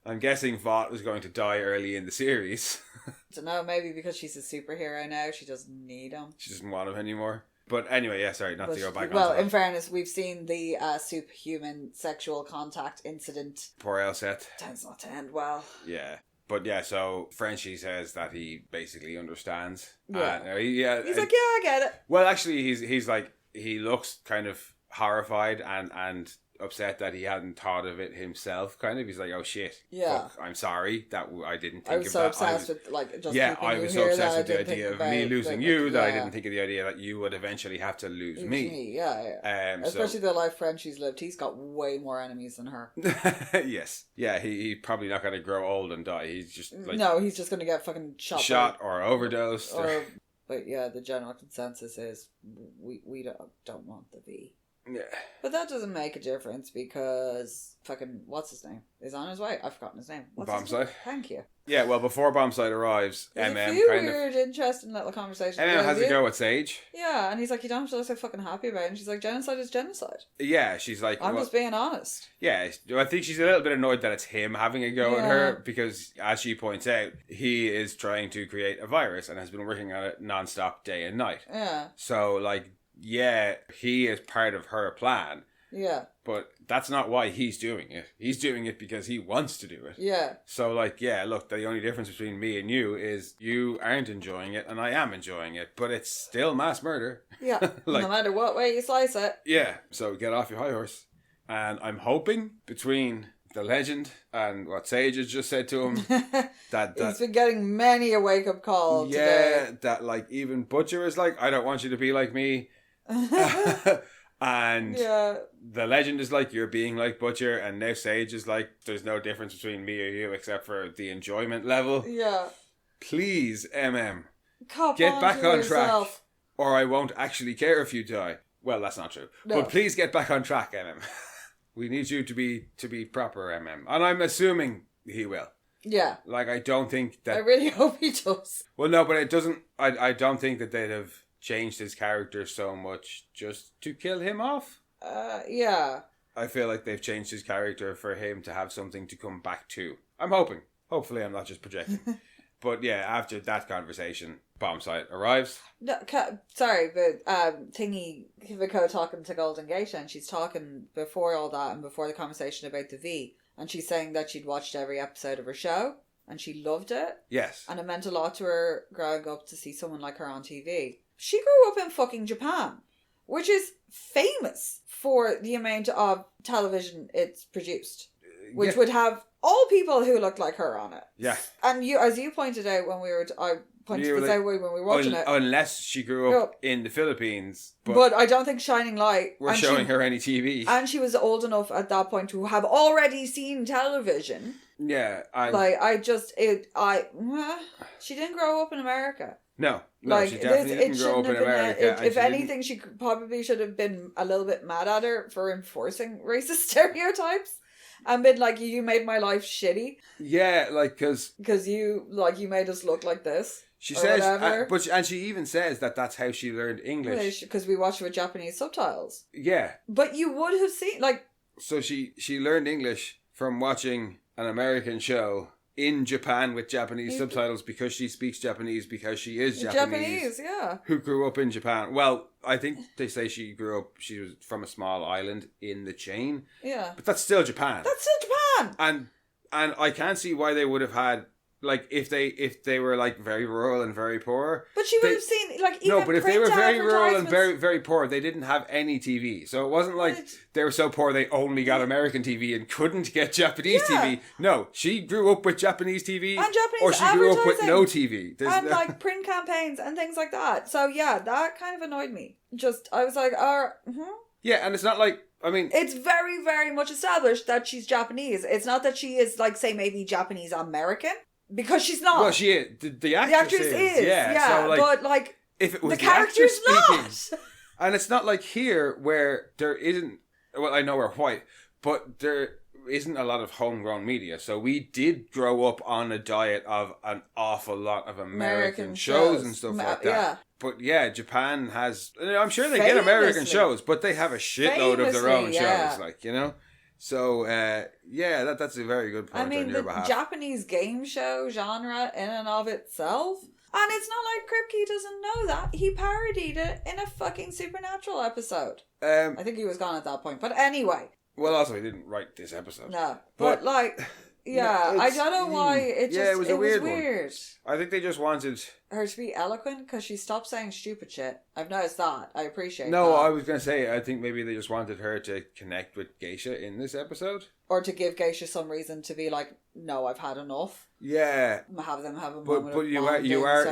I'm guessing Vaught was going to die early in the series. I don't know, maybe because she's a superhero now, she doesn't need him. She doesn't want him anymore. But anyway, to go back on. Well, in fairness, we've seen the superhuman sexual contact incident. Poor Elset. Tends not to end well. Yeah. But yeah, so Frenchie says that he basically understands. Yeah. He's like, yeah, I get it. Well, actually, he's like, he looks kind of horrified and upset that he hadn't thought of it himself, kind of. He's like, oh shit. Yeah. Fuck, I'm sorry that I didn't think of that. I was so obsessed with, like, just I was so obsessed with the idea of me losing you that I didn't think of the idea that you would eventually have to lose me. Yeah. Especially the life Frenchie's lived. He's got way more enemies than her. Yes. Yeah, he's probably not going to grow old and die. He's just like... No, he's just going to get fucking shot or overdosed. But yeah, the general consensus is we don't want the V. Yeah. But that doesn't make a difference because fucking what's his name is on his way. I've forgotten his name. Bombside. Thank you. Yeah, well, before Bombside arrives, There's a few weird, interesting little conversations. Has a go at Sage. Yeah, and he's like, you don't have to look so fucking happy about it. And she's like, genocide is genocide. Yeah, she's like... I'm just being honest. Yeah, I think she's a little bit annoyed that it's him having a go at her because, as she points out, he is trying to create a virus and has been working on it non-stop day and night. Yeah. So, like... Yeah, he is part of her plan. Yeah. But that's not why he's doing it. He's doing it because he wants to do it. Yeah. So, like, yeah, look, the only difference between me and you is you aren't enjoying it and I am enjoying it. But it's still mass murder. Yeah. Like, no matter what way you slice it. Yeah. So get off your high horse. And I'm hoping between the legend and what Sage has just said to him that he's been getting many a wake-up call today. That, like, even Butcher is like, I don't want you to be like me. And the legend is like, you're being like Butcher, and now Sage is like, there's no difference between me or you except for the enjoyment level. Yeah. Please, get back on track, or I won't actually care if you die. Well, that's not true. No. But please get back on track, We need you to be proper, and I'm assuming he will. Yeah. Like, I don't think that... I really hope he does. Well, no, but it doesn't... I don't think that they'd have changed his character so much just to kill him off. Yeah. I feel like they've changed his character for him to have something to come back to. I'm hoping. Hopefully I'm not just projecting. But yeah, after that conversation, Bombside arrives. No, sorry, but Kimiko talking to Golden Gate, and she's talking before all that and before the conversation about the V, and she's saying that she'd watched every episode of her show and she loved it. Yes. And it meant a lot to her growing up to see someone like her on TV. She grew up in fucking Japan, which is famous for the amount of television it's produced, which would have all people who looked like her on it. Yeah. And as you pointed out when we were, I pointed this out when we were watching it. Unless she grew up in the Philippines. But I don't think Shining Light... We're showing her any TV. And she was old enough at that point to have already seen television. Yeah. She didn't grow up in America. No, she definitely didn't grow up in America. If anything, she probably should have been a little bit mad at her for enforcing racist stereotypes. And been like, you made my life shitty. Yeah, like, because you made us look like this. She says, and she even says that that's how she learned English. Because we watched with Japanese subtitles. Yeah. But you would have seen, like... So she learned English from watching an American show in Japan with Japanese subtitles because she speaks Japanese because she is Japanese. Yeah. Who grew up in Japan. Well, I think they say she was from a small island in the chain. Yeah. But that's still Japan. That's still Japan! And I can't see why they would have had... Like, if they were, like, very rural and very poor... But she would have seen, like, even no, but if they were very rural and very, very poor, they didn't have any TV. So it wasn't like they were so poor they only got American TV and couldn't get Japanese TV. No, she grew up with Japanese TV. And Japanese or she grew up with no TV. Like, print campaigns and things like that. So, yeah, that kind of annoyed me. I was like, Yeah, and it's not like... I mean... It's very, very much established that she's Japanese. It's not that she is, like, say, maybe Japanese-American. Because she's not. Well, she is. The actress is. Yeah. So, like, but, like, if it was the character's speaking, and it's not like here where there isn't... Well, I know we're white, but there isn't a lot of homegrown media. So we did grow up on a diet of an awful lot of American shows and stuff like that. Yeah. But yeah, Japan has... I'm sure they get American shows, but they have a shitload of their own shows, like, you know? So, that's a very good point on your behalf. The Japanese game show genre in and of itself, and it's not like Kripke doesn't know that. He parodied it in a fucking Supernatural episode. I think he was gone at that point, but anyway. Well, also, he didn't write this episode. No, but like... Yeah, I don't know why it was weird. I think they just wanted her to be eloquent because she stopped saying stupid shit. I've noticed that. I appreciate that. No, I was going to say, I think maybe they just wanted her to connect with Geisha in this episode. Or to give Geisha some reason to be like, no, I've had enough. Yeah. Have them have a moment of you are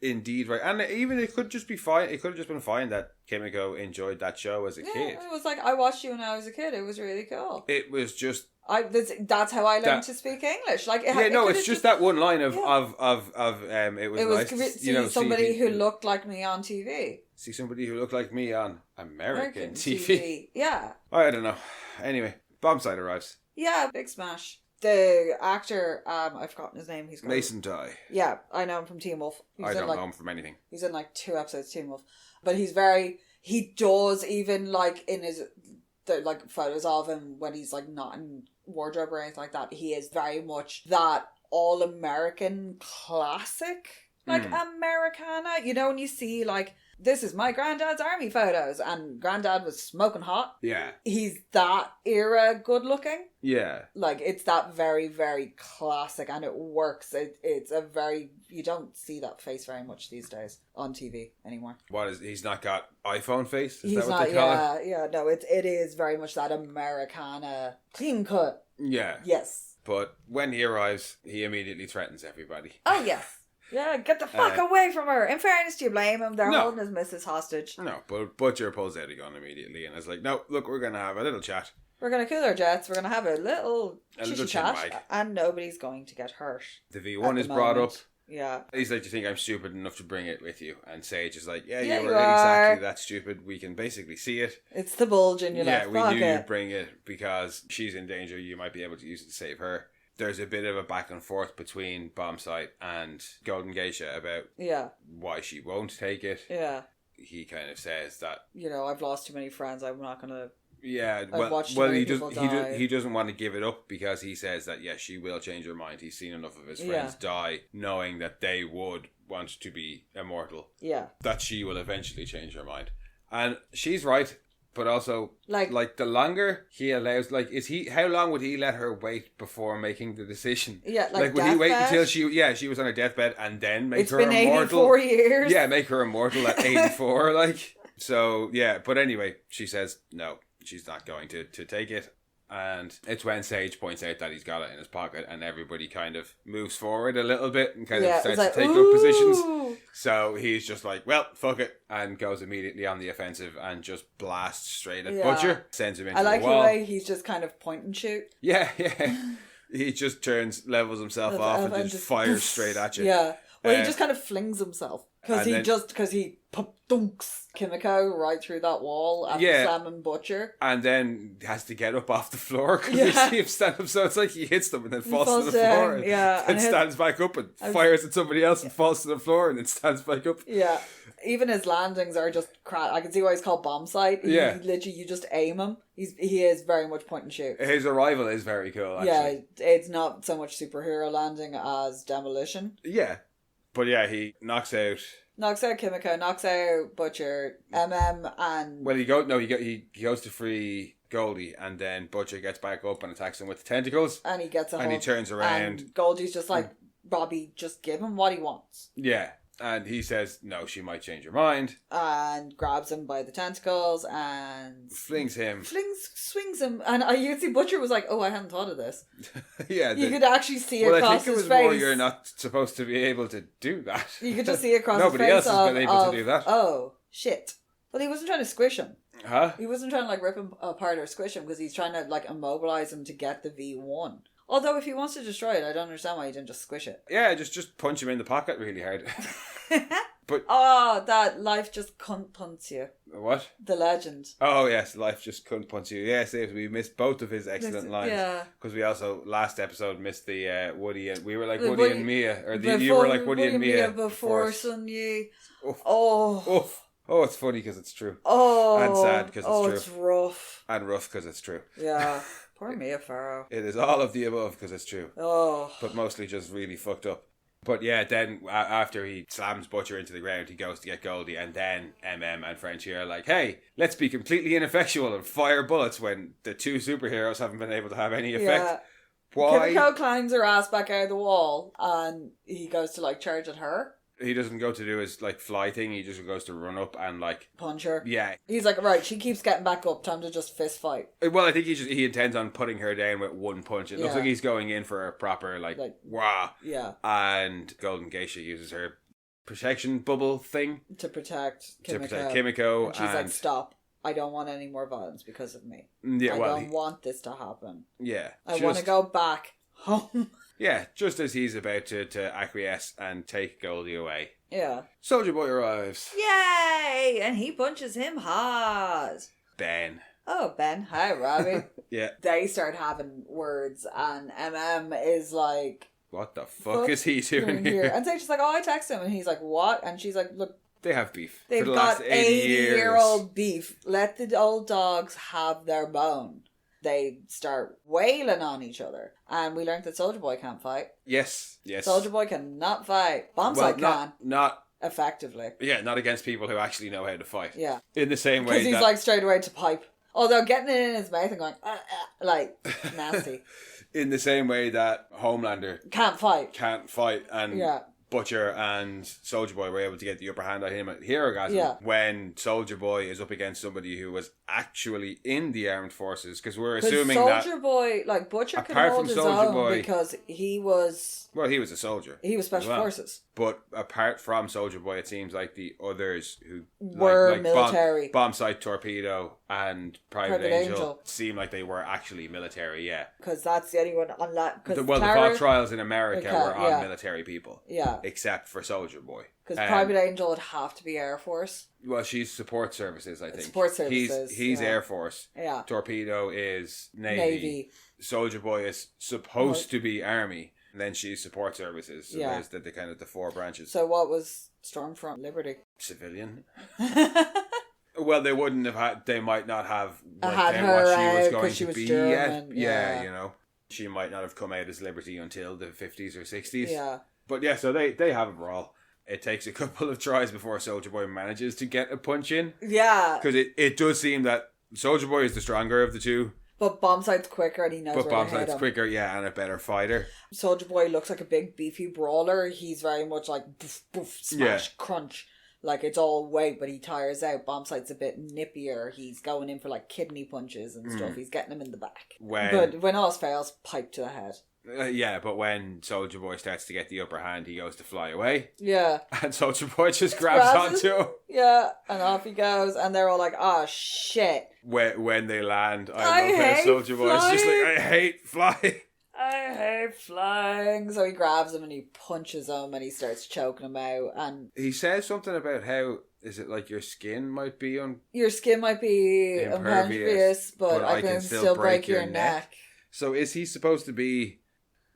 indeed right. And even it could just be fine. It could have just been fine that Kimiko enjoyed that show as a kid. It was like, I watched you when I was a kid. It was really cool. It was just... That's how I learned to speak English. Like, it's just that one line of it was nice see somebody who looked like me on TV. See somebody who looked like me on American TV. Yeah. I don't know. Anyway, Bombside arrives. Yeah, big smash. The actor, I've forgotten his name. He's Mason Dye. Yeah, I know him from Teen Wolf. I don't know him from anything. He's in like 2 episodes of Teen Wolf, but he does even like in his like photos of him when he's like not in wardrobe or anything like that. He is very much that all American classic, like Americana. You know, when you see like, this is my granddad's army photos and granddad was smoking hot. Yeah. He's that era good looking. Yeah. Like, it's that very, very classic and it works. It's a very... You don't see that face very much these days on TV anymore. He's not got iPhone face? Is he's that what not, they call it? Yeah, no, it is very much that Americana clean cut. Yeah. Yes. But when he arrives, he immediately threatens everybody. Oh, yes. Yeah, get the fuck away from her. In fairness, do you blame him? They're holding his missus hostage. No, but Butcher pulls out a gun immediately and is like, no, look, we're going to have a little chat. We're going to cool our jets. We're going to have a little chat. And nobody's going to get hurt. The V1 is brought up. Yeah. He's like, do you think I'm stupid enough to bring it with you? And Sage is like, yeah, you were are. exactly that stupid. We can basically see it. It's the bulge in your left pocket. Yeah, we knew you'd bring it because she's in danger. You might be able to use it to save her. There's a bit of a back and forth between Bombsight and Golden Geisha about why she won't take it. Yeah. He kind of says that, you know, I've lost too many friends. I'm not going to... Yeah, he doesn't want to give it up because he says that, she will change her mind. He's seen enough of his friends die knowing that they would want to be immortal. Yeah. That she will eventually change her mind. And she's right. But also, like the longer he allows, how long would he let her wait before making the decision? Yeah, would he wait until she was on her deathbed and then make her immortal? It's been 84 years. Yeah, make her immortal at 84, So, yeah, but anyway, she says no, she's not going to take it. And it's when Sage points out that he's got it in his pocket, and everybody kind of moves forward a little bit and kind of starts to take up positions. So he's just like, well, fuck it, and goes immediately on the offensive and just blasts straight at Butcher, sends him into the wall. I like the way he's just kind of point and shoot. Yeah. He just levels himself off and just fires straight at you. Yeah. Well, he just kind of flings himself. Because he dunks Kimiko right through that wall after slamming Butcher. And then has to get up off the floor because they see him stand up. So it's like he hits them and then falls to the floor. And stands back up and fires at somebody else and falls to the floor and then stands back up. Yeah. Even his landings are just crap. I can see why he's called bomb sight. He literally, you just aim him. He is very much point and shoot. His arrival is very cool, actually. Yeah, it's not so much superhero landing as demolition. Yeah. But yeah, he knocks out Kimiko, knocks out Butcher, and... Well, he goes to free Goldie, and then Butcher gets back up and attacks him with the tentacles. And he gets a And he turns around. And Goldie's just like, Robbie, just give him what he wants. Yeah. And he says, no, she might change her mind. And grabs him by the tentacles and... Swings him. Swings him. And you could see Butcher was like, oh, I hadn't thought of this. Yeah. You could actually see across his face. I think it was more you're not supposed to be able to do that. You could just see across his face. Nobody else has been able to do that. Oh, shit. Well, he wasn't trying to squish him. Huh? He wasn't trying to like rip him apart or squish him because he's trying to like immobilize him to get the V1. Although if he wants to destroy it, I don't understand why he didn't just squish it. Yeah, just punch him in the pocket really hard. But that life just cunt punts you. What? The legend. Oh yes, life just cunt punts you. Yes, we missed both of his excellent lines. Yeah. Because we also last episode missed the Woody and we were like Woody and Mia, or you were like Woody and Mia before Sun Yi. Oh, it's funny because it's true. Oh, and sad because it's true. It's rough and rough because it's true. Yeah. Poor Mia Farrow. It is all of the above because it's true. Oh. But mostly just really fucked up. But yeah, then after he slams Butcher into the ground, he goes to get Goldie, and then MM and Frenchie are like, hey, let's be completely ineffectual and fire bullets when the two superheroes haven't been able to have any effect. Yeah. Why? Kimiko climbs her ass back out of the wall, and he goes to like charge at her. He doesn't go to do his like fly thing, he just goes to run up and like punch her. Yeah. He's like, right, she keeps getting back up, time to just fist fight. Well, I think he intends on putting her down with one punch. It looks like he's going in for a proper like wah. Yeah. And Golden Geisha uses her protection bubble thing to protect Kimiko. And she's like, stop. I don't want any more violence because of me. Yeah, I don't want this to happen. Yeah. I want to go back home. Yeah, just as he's about to acquiesce and take Goldie away. Yeah. Soldier Boy arrives. Yay! And he punches him hard. Ben. Oh, Ben. Hi, Robbie. Yeah. They start having words and is like... What the fuck is he doing here? And Sage's like, oh, I text him. And he's like, what? And she's like, look... They have beef. They've got 80-year-old beef. Let the old dogs have their bone. They start wailing on each other. And we learned that Soldier Boy can't fight. Yes. Soldier Boy cannot fight. Bombsight can. Not effectively. Yeah, not against people who actually know how to fight. Yeah. In the same way because he's like straight away to pipe. Although getting it in his mouth and going, like, nasty. In the same way that Homelander can't fight. And Butcher and Soldier Boy were able to get the upper hand on him at Herogasm when Soldier Boy is up against somebody who was actually in the armed forces, because we're assuming Soldier Boy, like Butcher can hold his own because he was... Well, he was a soldier. He was special forces. But apart from Soldier Boy, it seems like the others who were military. Bombsight, Torpedo, and Private Angel seem like they were actually military, yeah. Because that's the only one on that. The mock trials in America were on military people. Yeah. Except for Soldier Boy. Because Private Angel would have to be Air Force. Well, she's support services, I think. Support services. He's Air Force. Yeah. Torpedo is Navy. Soldier Boy is supposed to be Army. And then she's support services. So there's the kind of the four branches. So what was Stormfront Liberty? Civilian. Well, they wouldn't have had... They might not have had her what she was going to be German, yet. Yeah, you know. She might not have come out as Liberty until the 50s or 60s. Yeah. But yeah, so they have a brawl. It takes a couple of tries before Soldier Boy manages to get a punch in. Yeah. Because it does seem that Soldier Boy is the stronger of the two. But Bombsight's quicker and he knows where to hit him. But Bombsight's quicker, and a better fighter. Soldier Boy looks like a big beefy brawler. He's very much like boof, boof, smash, crunch. Like, it's all weight, but he tires out. Bombsight's a bit nippier. He's going in for, like, kidney punches and stuff. He's getting him in the back. But when all fails, pipe to the head. Yeah, but when Soldier Boy starts to get the upper hand, he goes to fly away. Yeah. And Soldier Boy just grabs onto him. Yeah, and off he goes. And they're all like, oh, shit. When they land, I love how Soldier Boy's just like, I hate flying. I hate flying. So he grabs him and he punches him and he starts choking him out. And he says something about how, is it like your skin might be impervious, but I can still break your neck. So is he supposed to be...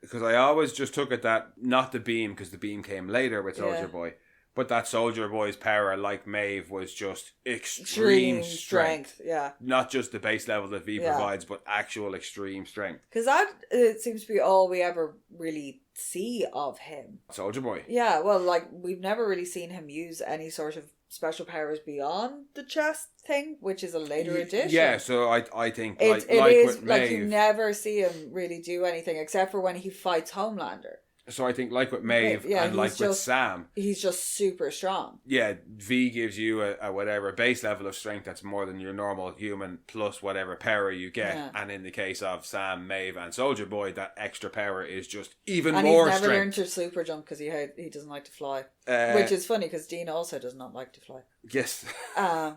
Because I always just took it that, not the beam, because the beam came later with Soldier Boy, but that Soldier Boy's power, like Maeve, was just extreme strength. Yeah. Not just the base level that V provides, but actual extreme strength. Because that it seems to be all we ever really see of him. Soldier Boy. Yeah, well, like, we've never really seen him use any sort of special powers beyond the chest thing, which is a later addition. Yeah, so I think it is with like Maeve, you never see him really do anything except for when he fights Homelander. So I think like with Maeve and like with Sam, he's just super strong. Yeah, V gives you a whatever base level of strength that's more than your normal human plus whatever power you get. Yeah. And in the case of Sam, Maeve and Soldier Boy, that extra power is just even more strength. And he's never learned to super jump because he doesn't like to fly. Which is funny because Dean also does not like to fly. Yes.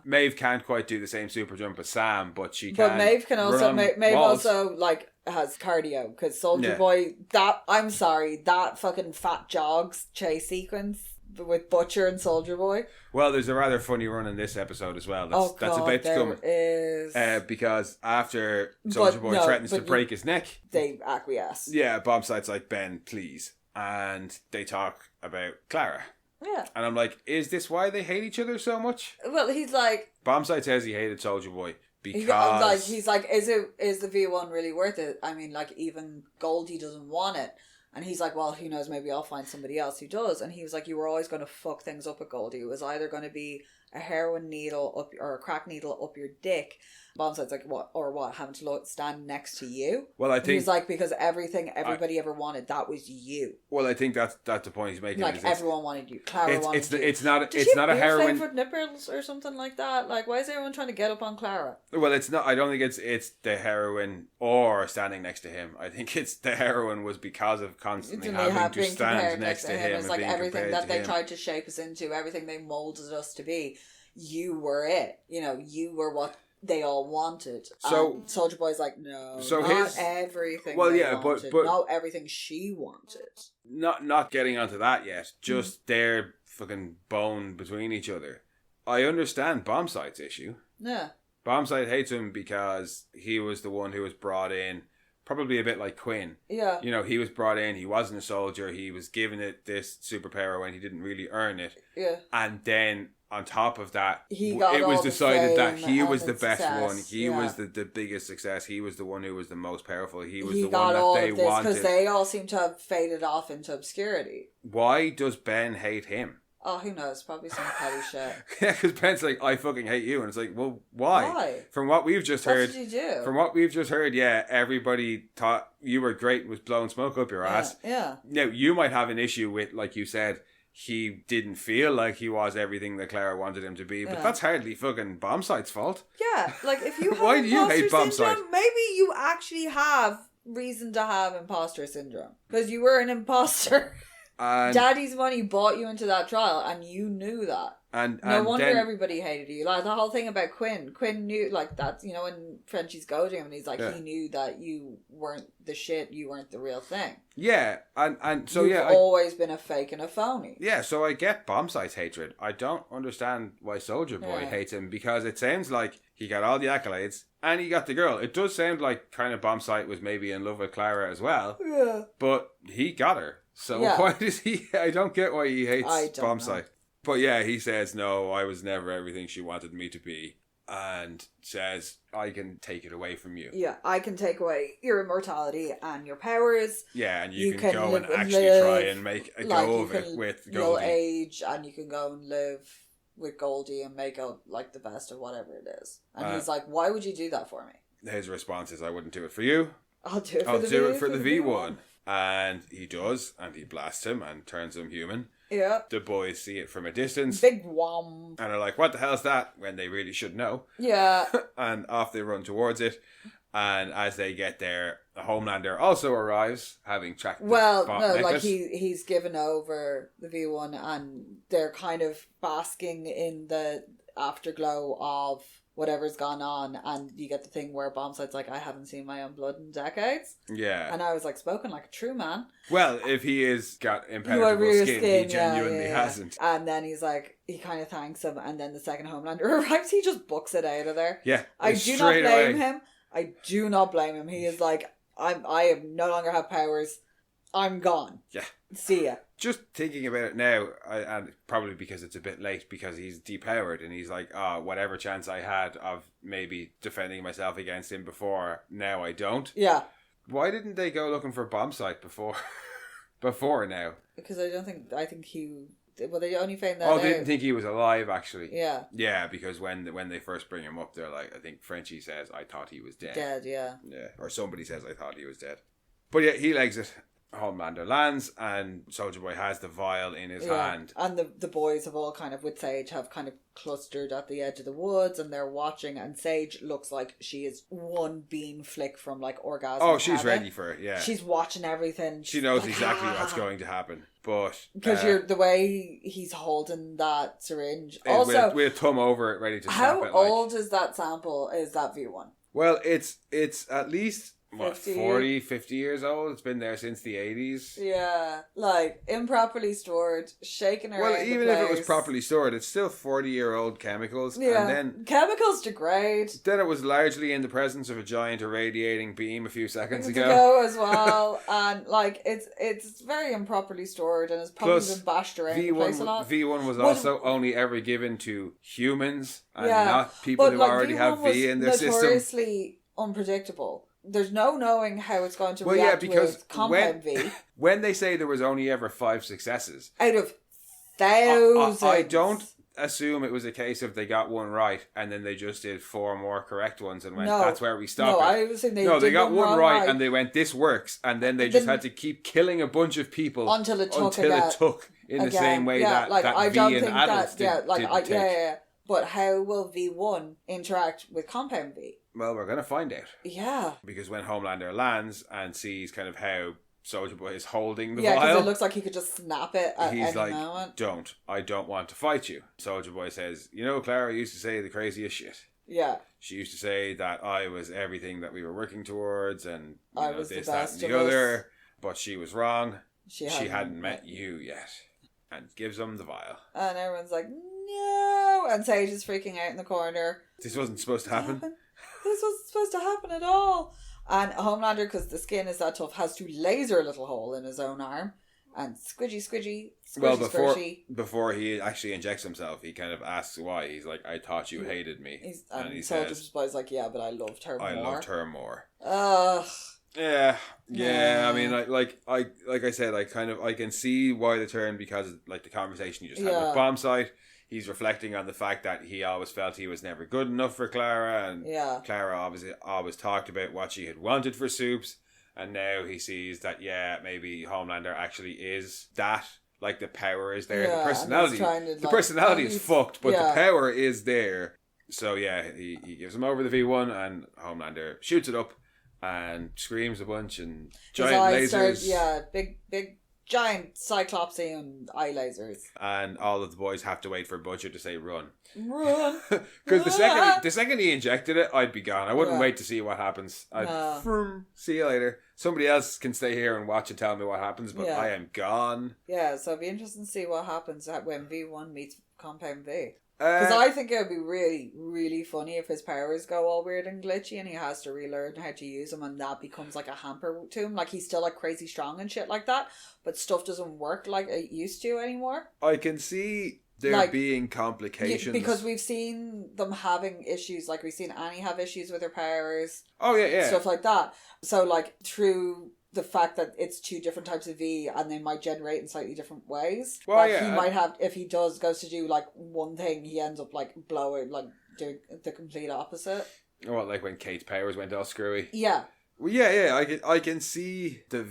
Maeve can't quite do the same super jump as Sam, but she can. But Maeve can also, Maeve also like has cardio because Soldier Boy, that fucking fat jogs chase sequence with Butcher and Soldier Boy. Well, there's a rather funny run in this episode as well. That's about to come. Is. Because after Soldier Boy threatens to break his neck, they acquiesce. Yeah, Bombsight's like, Ben, please. And they talk about Clara. Yeah. And I'm like, is this why they hate each other so much? Well, he's like... Bombsight says he hated Soldier Boy because... He's like, is the V1 really worth it? I mean, like, even Goldie doesn't want it. And he's like, well, who knows, maybe I'll find somebody else who does. And he was like, you were always going to fuck things up at Goldie. It was either going to be a heroin needle up or a crack needle up your dick. Bombsight's like, what? Having to stand next to you? Well, I think... He's like, because everybody ever wanted, that was you. Well, I think that's the point he's making. Like, everyone wanted you. Clara wanted you. It's not a heroin... favorite nipples or something like that? Like, why is everyone trying to get up on Clara? Well, it's not... I don't think it's the heroin or standing next to him. I think it's the heroin was because of constantly having to stand next to him. It's like everything that they tried to shape us into, everything they molded us to be. You were it. You were what they all wanted. So Soldier Boy's like, no, not everything. Well, yeah, wanted, but not everything she wanted. Not getting onto that yet. Just their fucking bone between each other. I understand Bombsight's issue. Yeah. Bombsight hates him because he was the one who was brought in. Probably a bit like Quinn. Yeah. He was brought in, he wasn't a soldier, he was given it this superpower when he didn't really earn it. Yeah. And then on top of that, it was decided that he was the best one. He was the biggest success. He was the one who was the most powerful. He was the one that they wanted. Because they all seem to have faded off into obscurity. Why does Ben hate him? Oh, who knows? Probably some petty shit. Yeah, because Ben's like, I fucking hate you. And it's like, well, why? Why? From what we've just heard. What did you do? From what we've just heard, yeah, everybody thought you were great, was blowing smoke up your ass. Yeah. Now, you might have an issue with, like you said, he didn't feel like he was everything that Clara wanted him to be, but that's hardly fucking Bombsight's fault. Yeah, like if you have why do you hate Bombsight? Maybe you actually have reason to have imposter syndrome because you were an imposter. And Daddy's money bought you into that trial, and you knew that. And no wonder everybody hated you. Like the whole thing about Quinn. Quinn knew, like that. When Frenchie's goading him, and he's like, he knew that you weren't the shit. You weren't the real thing. Yeah, and so you've always been a fake and a phony. Yeah, so I get Bombsight's hatred. I don't understand why Soldier Boy hates him because it sounds like he got all the accolades and he got the girl. It does sound like kind of Bombsight was maybe in love with Clara as well. Yeah, but he got her. So why does he... I don't get why he hates Bombsight. But yeah, he says, no, I was never everything she wanted me to be. And says, I can take it away from you. Yeah, I can take away your immortality and your powers. Yeah, and you can go and actually try and make a go of it with Goldie. You'll age and you can go and live with Goldie and make out like the best of whatever it is. And he's like, why would you do that for me? His response is, I wouldn't do it for you. I'll do it for the V1. And he does, and he blasts him and turns him human. Yeah. The boys see it from a distance. Big wham. And are like, what the hell's that? When they really should know. Yeah. And off they run towards it. And as they get there, the Homelander also arrives, having tracked Well, the no, necklace. like he's given over the V1 and they're kind of basking in the afterglow of whatever's gone on, and you get the thing where Bombsight's like, I haven't seen my own blood in decades. Yeah. And I was like, spoken like a true man. Well, if he is got impenetrable skin, he genuinely yeah. hasn't. And then he's like, he kind of thanks him, and then the second Homelander arrives, he just books it out of there. Yeah. I do not blame him. I do not blame him. He is like, I have no longer have powers. I'm gone. Yeah. See ya. Just thinking about it now, and probably because it's a bit late, because he's depowered and he's like, whatever chance I had of maybe defending myself against him before, now I don't. Yeah. Why didn't they go looking for Bombsight before now? Because I think he... Well, they only found that Oh, out. they didn't think he was alive, actually. Yeah. Yeah, because when they first bring him up, they're like, I think Frenchie says, I thought he was dead. Dead, yeah. Yeah, or somebody says, I thought he was dead. But yeah, he legs it. Homelander lands, and Soldier Boy has the vial in his hand. And the boys have all kind of, with Sage, have kind of clustered at the edge of the woods, and they're watching, and Sage looks like she is one beam flick from, like, orgasm. Oh, she's ready for it, yeah. She's watching everything. She knows exactly what's going to happen. But because the way he's holding that syringe. Also, with a thumb over it, ready to snap it. How old is that sample? Is that V1? Well, it's at least... 50 years old? It's been there since the 80s. Yeah, like, improperly stored, shaking around. Well, even if it was properly stored, it's still 40-year-old chemicals. Yeah, and then chemicals degrade. Then it was largely in the presence of a giant irradiating beam a few seconds ago. As well. And, like, it's very improperly stored, and it's probably been bashed around the place a lot. V1 was also only ever given to humans, and not people who already have V in their system. Notoriously unpredictable. There's no knowing how it's going to react with compound V. When they say there was only ever 5 successes... Out of thousands. I don't assume it was a case of they got one right and then they just did 4 more correct ones and went, that's where we stop it. I was saying they got one right and they went, this works. And then they just had to keep killing a bunch of people until it took in the same way that I V don't and think adults that, did. But how will V1 interact with compound V? Well, we're going to find out. Yeah. Because when Homelander lands and sees kind of how Soldier Boy is holding the vial... Yeah, because it looks like he could just snap it at any moment. I don't want to fight you. Soldier Boy says, Clara used to say the craziest shit. Yeah. She used to say that I was everything that we were working towards and I was this, the best that, and the of other. us. But she was wrong. She hadn't met you yet. And gives him the vial. And everyone's like, no! And Sage is freaking out in the corner. This wasn't supposed to happen. This wasn't supposed to happen at all. And Homelander, because the skin is that tough, has to laser a little hole in his own arm. And squidgy. Well, before he actually injects himself, he kind of asks why. He's like, I thought you hated me. And he says, like, yeah, but I loved her more. I loved her more. Ugh. Yeah. I mean, like I said, I can see why the turn, because like the conversation you just had with Bombsight. He's reflecting on the fact that he always felt he was never good enough for Clara, and Clara obviously always talked about what she had wanted for Supes, and now he sees that maybe Homelander actually is that. Like the power is there, the personality is fucked, but the power is there. So he gives him over the V1, and Homelander shoots it up and screams a bunch, and giant lasers. Big giant Cyclopsian eye lasers. And all of the boys have to wait for Butcher to say run. Run! Because the second he injected it, I'd be gone. I wouldn't wait to see what happens. See you later. Somebody else can stay here and watch and tell me what happens, but I am gone. Yeah, so it'd be interesting to see what happens when V1 meets Compound V. Because I think it would be really, really funny if his powers go all weird and glitchy and he has to relearn how to use them, and that becomes like a hamper to him. Like he's still like crazy strong and shit like that, but stuff doesn't work like it used to anymore. I can see there being complications. Because we've seen them having issues. Like we've seen Annie have issues with her powers. Oh, yeah. Stuff like that. So like through the fact that it's 2 different types of V and they might generate in slightly different ways. Well, he might have, if he goes to do like one thing, he ends up like blowing, like doing the complete opposite. Well, like when Kate's powers went all screwy. Yeah. Well, yeah. I can see the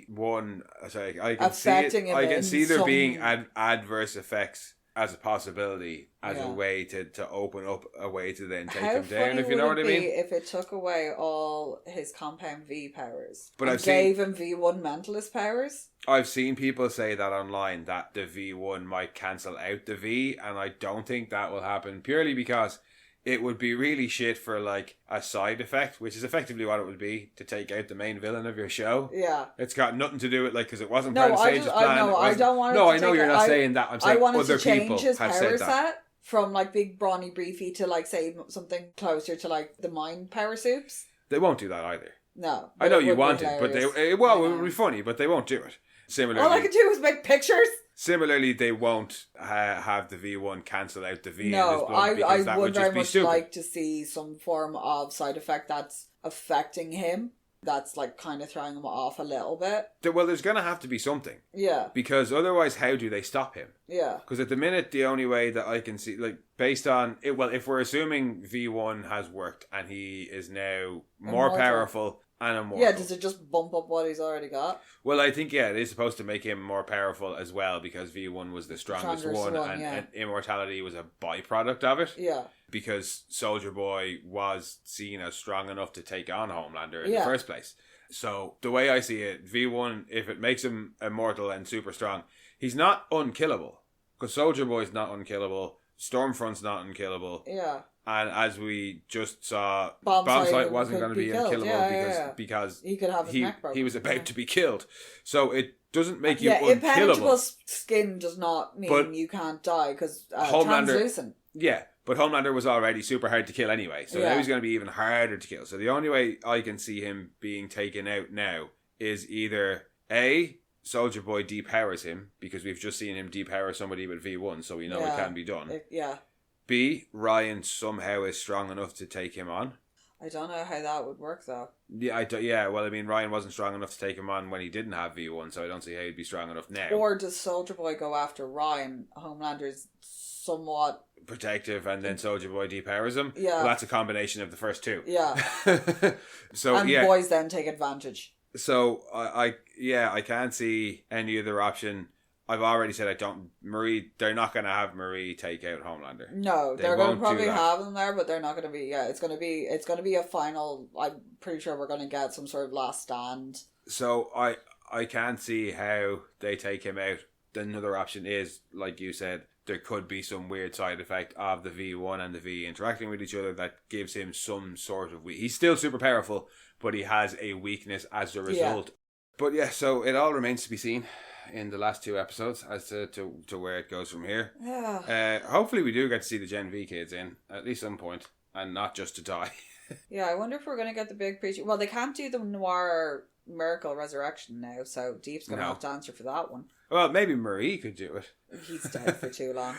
V1. Sorry, I can affecting see it. him. I can see there some... being adverse effects as a possibility, as Yeah. a way to open up a way to then take How him down. If you know what I funny would mean. it be if it took away all his compound V powers, But and gave him V1 mentalist powers? I've seen people say that online, that the V1 might cancel out the V, and I don't think that will happen, purely because it would be really shit for like a side effect, which is effectively what it would be, to take out the main villain of your show. Yeah. It's got nothing to do with, like, because it wasn't part of Sage's plan. I don't want No, to I know you're not saying that. I'm saying other people his have power said that. set from like big brawny briefy to like say something closer to like the mind power soups. They won't do that either. No. I know you want it, but it would be funny, but they won't do it. Similarly, all I can do is make pictures. Similarly, they won't have the V1 cancel out the V in his No, blood, because that I would would just very be much stupid. like to see some form of side effect that's affecting him. That's like kind of throwing him off a little bit. Well, there's going to have to be something. Yeah. Because otherwise, how do they stop him? Yeah. Because at the minute, the only way that I can see, like, based on it, well, if we're assuming V1 has worked and he is now more Immortal. Powerful and immortal. Yeah, does it just bump up what he's already got? Well, I think, it is supposed to make him more powerful as well, because V1 was the strongest one, and immortality was a byproduct of it. Yeah. Because Soldier Boy was seen as strong enough to take on Homelander in the first place. So, the way I see it, V1, if it makes him immortal and super strong, he's not unkillable. Because Soldier Boy's not unkillable, Stormfront's not unkillable. Yeah. And as we just saw, Bombsight wasn't going to be unkillable because he could have his neck broken. He was about to be killed. So it doesn't make you unkillable. Impenetrable skin does not mean you can't die, because translucent. Yeah, but Homelander was already super hard to kill anyway. So now he's going to be even harder to kill. So the only way I can see him being taken out now is either A, Soldier Boy depowers him, because we've just seen him depower somebody with V1, so we know it can be done. B, Ryan somehow is strong enough to take him on. I don't know how that would work, though. Well, I mean, Ryan wasn't strong enough to take him on when he didn't have V1, so I don't see how he'd be strong enough now. Or does Soldier Boy go after Ryan? Homelander's somewhat protective, and then Soldier Boy depowers him. Yeah. Well, that's a combination of the first two. Yeah. So boys then take advantage. So I can't see any other option. I've already said they're not going to have Marie take out Homelander. No, they're going to probably have them there, but they're not going to be, it's going to be a final, I'm pretty sure we're going to get some sort of last stand. So I can't see how they take him out. Another option is, like you said, there could be some weird side effect of the V1 and the V interacting with each other that gives him some sort of he's still super powerful, but he has a weakness as a result. Yeah. But so it all remains to be seen in the last two episodes as to where it goes from here. Yeah. Hopefully we do get to see the Gen V kids in at least some point, and not just to die. Yeah, I wonder if we're going to get the big preacher. Well, they can't do the Noir Miracle Resurrection now, so Deep's going to have to answer for that one. Well, maybe Marie could do it. He's dead for too long.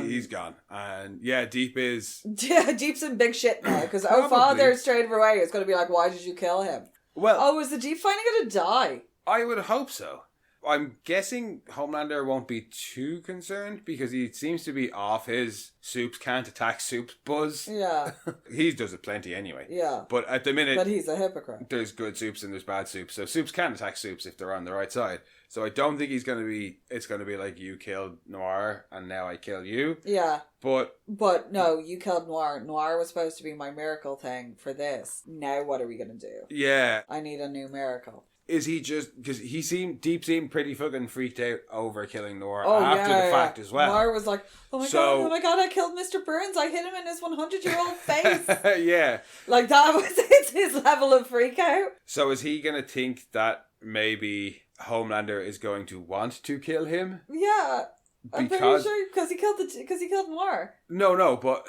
He's gone. And Deep is... Yeah, Deep's in big shit now, because Father straight away is going to be like, why did you kill him? Well... is the Deep finally going to die? I would hope so. I'm guessing Homelander won't be too concerned, because he seems to be off his Supes can't attack Supes buzz. Yeah. He does it plenty anyway. Yeah. But at the minute... But he's a hypocrite. There's good Supes and there's bad Supes. So Supes can attack Supes if they're on the right side. So I don't think it's going to be like, you killed Noir and now I kill you. Yeah. But no, you killed Noir. Noir was supposed to be my miracle thing for this. Now what are we going to do? Yeah. I need a new miracle. Is he just... Because Deep seemed pretty fucking freaked out over killing Noir after the fact as well. Noir was like, oh my god, I killed Mr. Burns. I hit him in his 100-year-old face. Yeah. Like, that was his level of freak out. So is he going to think that maybe Homelander is going to want to kill him? Yeah. I'm pretty sure, because he killed Noir. No, but...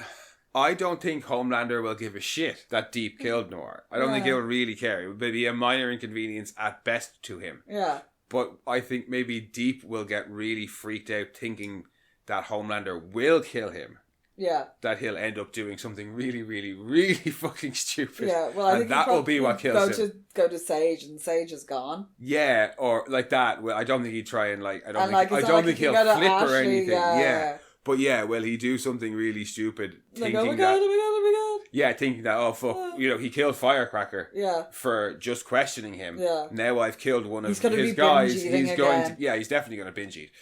I don't think Homelander will give a shit that Deep killed Noir. I don't think he'll really care. It would be a minor inconvenience at best to him. Yeah. But I think maybe Deep will get really freaked out thinking that Homelander will kill him. Yeah. That he'll end up doing something really, really, really fucking stupid. Yeah, well, I think that will be what kills him. Go to Sage, and Sage is gone. Yeah, or like that. Well, I don't think he'd try and I don't think he'll flip or anything. Yeah. But yeah, will he do something really stupid? Like, oh my god, oh my god, oh my god. Yeah, thinking that, oh fuck, he killed Firecracker. Yeah. For just questioning him. Yeah. Now I've killed one of his guys. He's going to, he's definitely going to binge eat.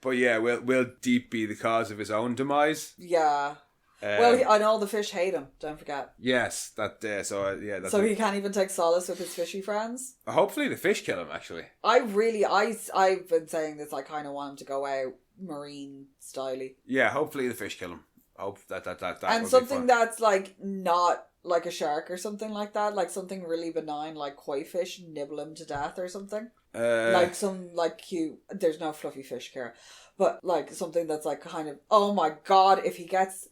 But yeah, will Deep be the cause of his own demise? Yeah. I know the fish hate him. Don't forget. Yes, that's so he can't even take solace with his fishy friends. Hopefully, the fish kill him. Actually, I've been saying this. I kind of want him to go out marine styly. Yeah, hopefully the fish kill him. Hope that and something that's like not like a shark or something like that, like something really benign, like koi fish nibble him to death or something. Like some like cute. There's no fluffy fish, Ciara, but like something that's like kind of. Oh my god! If he gets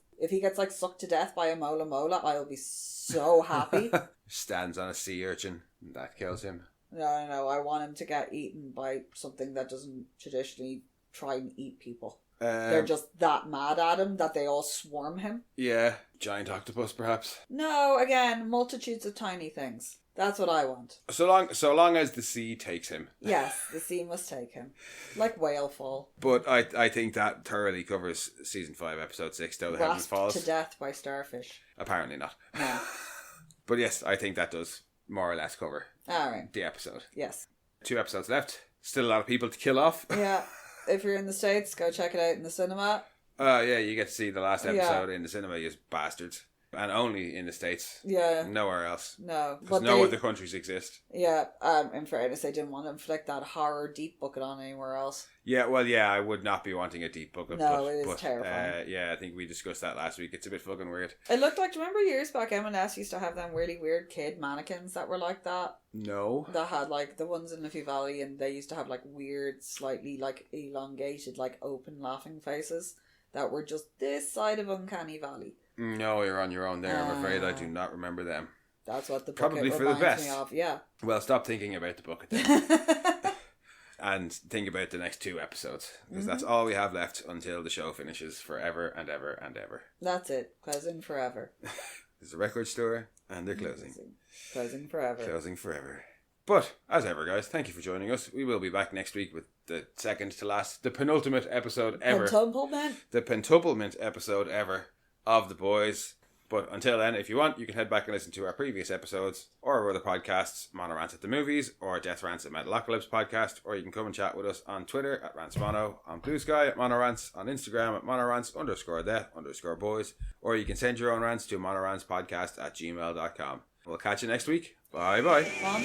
like sucked to death by a mola, I'll be so happy. Stands on a sea urchin. That kills him. No. I want him to get eaten by something that doesn't traditionally try and eat people. They're just that mad at him that they all swarm him. Yeah, giant octopus perhaps. No, again, multitudes of tiny things. That's what I want. So long as the sea takes him. Yes, the sea must take him. Like whale fall. But I think that thoroughly covers season 5, episode 6, though the Heaven Falls. To death by starfish. Apparently not. No. But yes, I think that does more or less cover the episode. Yes. 2 episodes left. Still a lot of people to kill off. Yeah. If you're in the States, go check it out in the cinema. Yeah, you get to see the last episode in the cinema, you bastards. And only in the States. Yeah. Nowhere else. No. Because no other countries exist. Yeah. In fairness, they didn't want to inflict that horror deep bucket on anywhere else. Yeah, well, yeah, I would not be wanting a deep bucket. No, it is terrifying. Yeah, I think we discussed that last week. It's a bit fucking weird. It looked like, do you remember years back, M&S used to have them really weird kid mannequins that were like that? No. That had like the ones in Liffey Valley, and they used to have like weird, slightly like elongated, like open laughing faces that were just this side of Uncanny Valley. No, you're on your own there. I'm afraid I do not remember them. That's what the probably bucket for the best. Me of. Yeah. Well, stop thinking about the bucket then. And think about the next 2 episodes. Because that's all we have left until the show finishes forever and ever and ever. That's it. Closing forever. There's a record store and they're closing. Closing forever. Closing forever. But, as ever, guys, thank you for joining us. We will be back next week with the second to last, the penultimate episode ever. The pentuplement episode ever of The Boys. But until then, if you want, you can head back and listen to our previous episodes or our other podcasts, Monorants at the Movies or Death Rants at Metalocalypse Podcast, or you can come and chat with us on Twitter at rantsmono, on BlueSky at monorants, on Instagram at monorants_death_boys, or you can send your own rants to monorantspodcast@gmail.com. We'll catch you next week. Bye bye. On.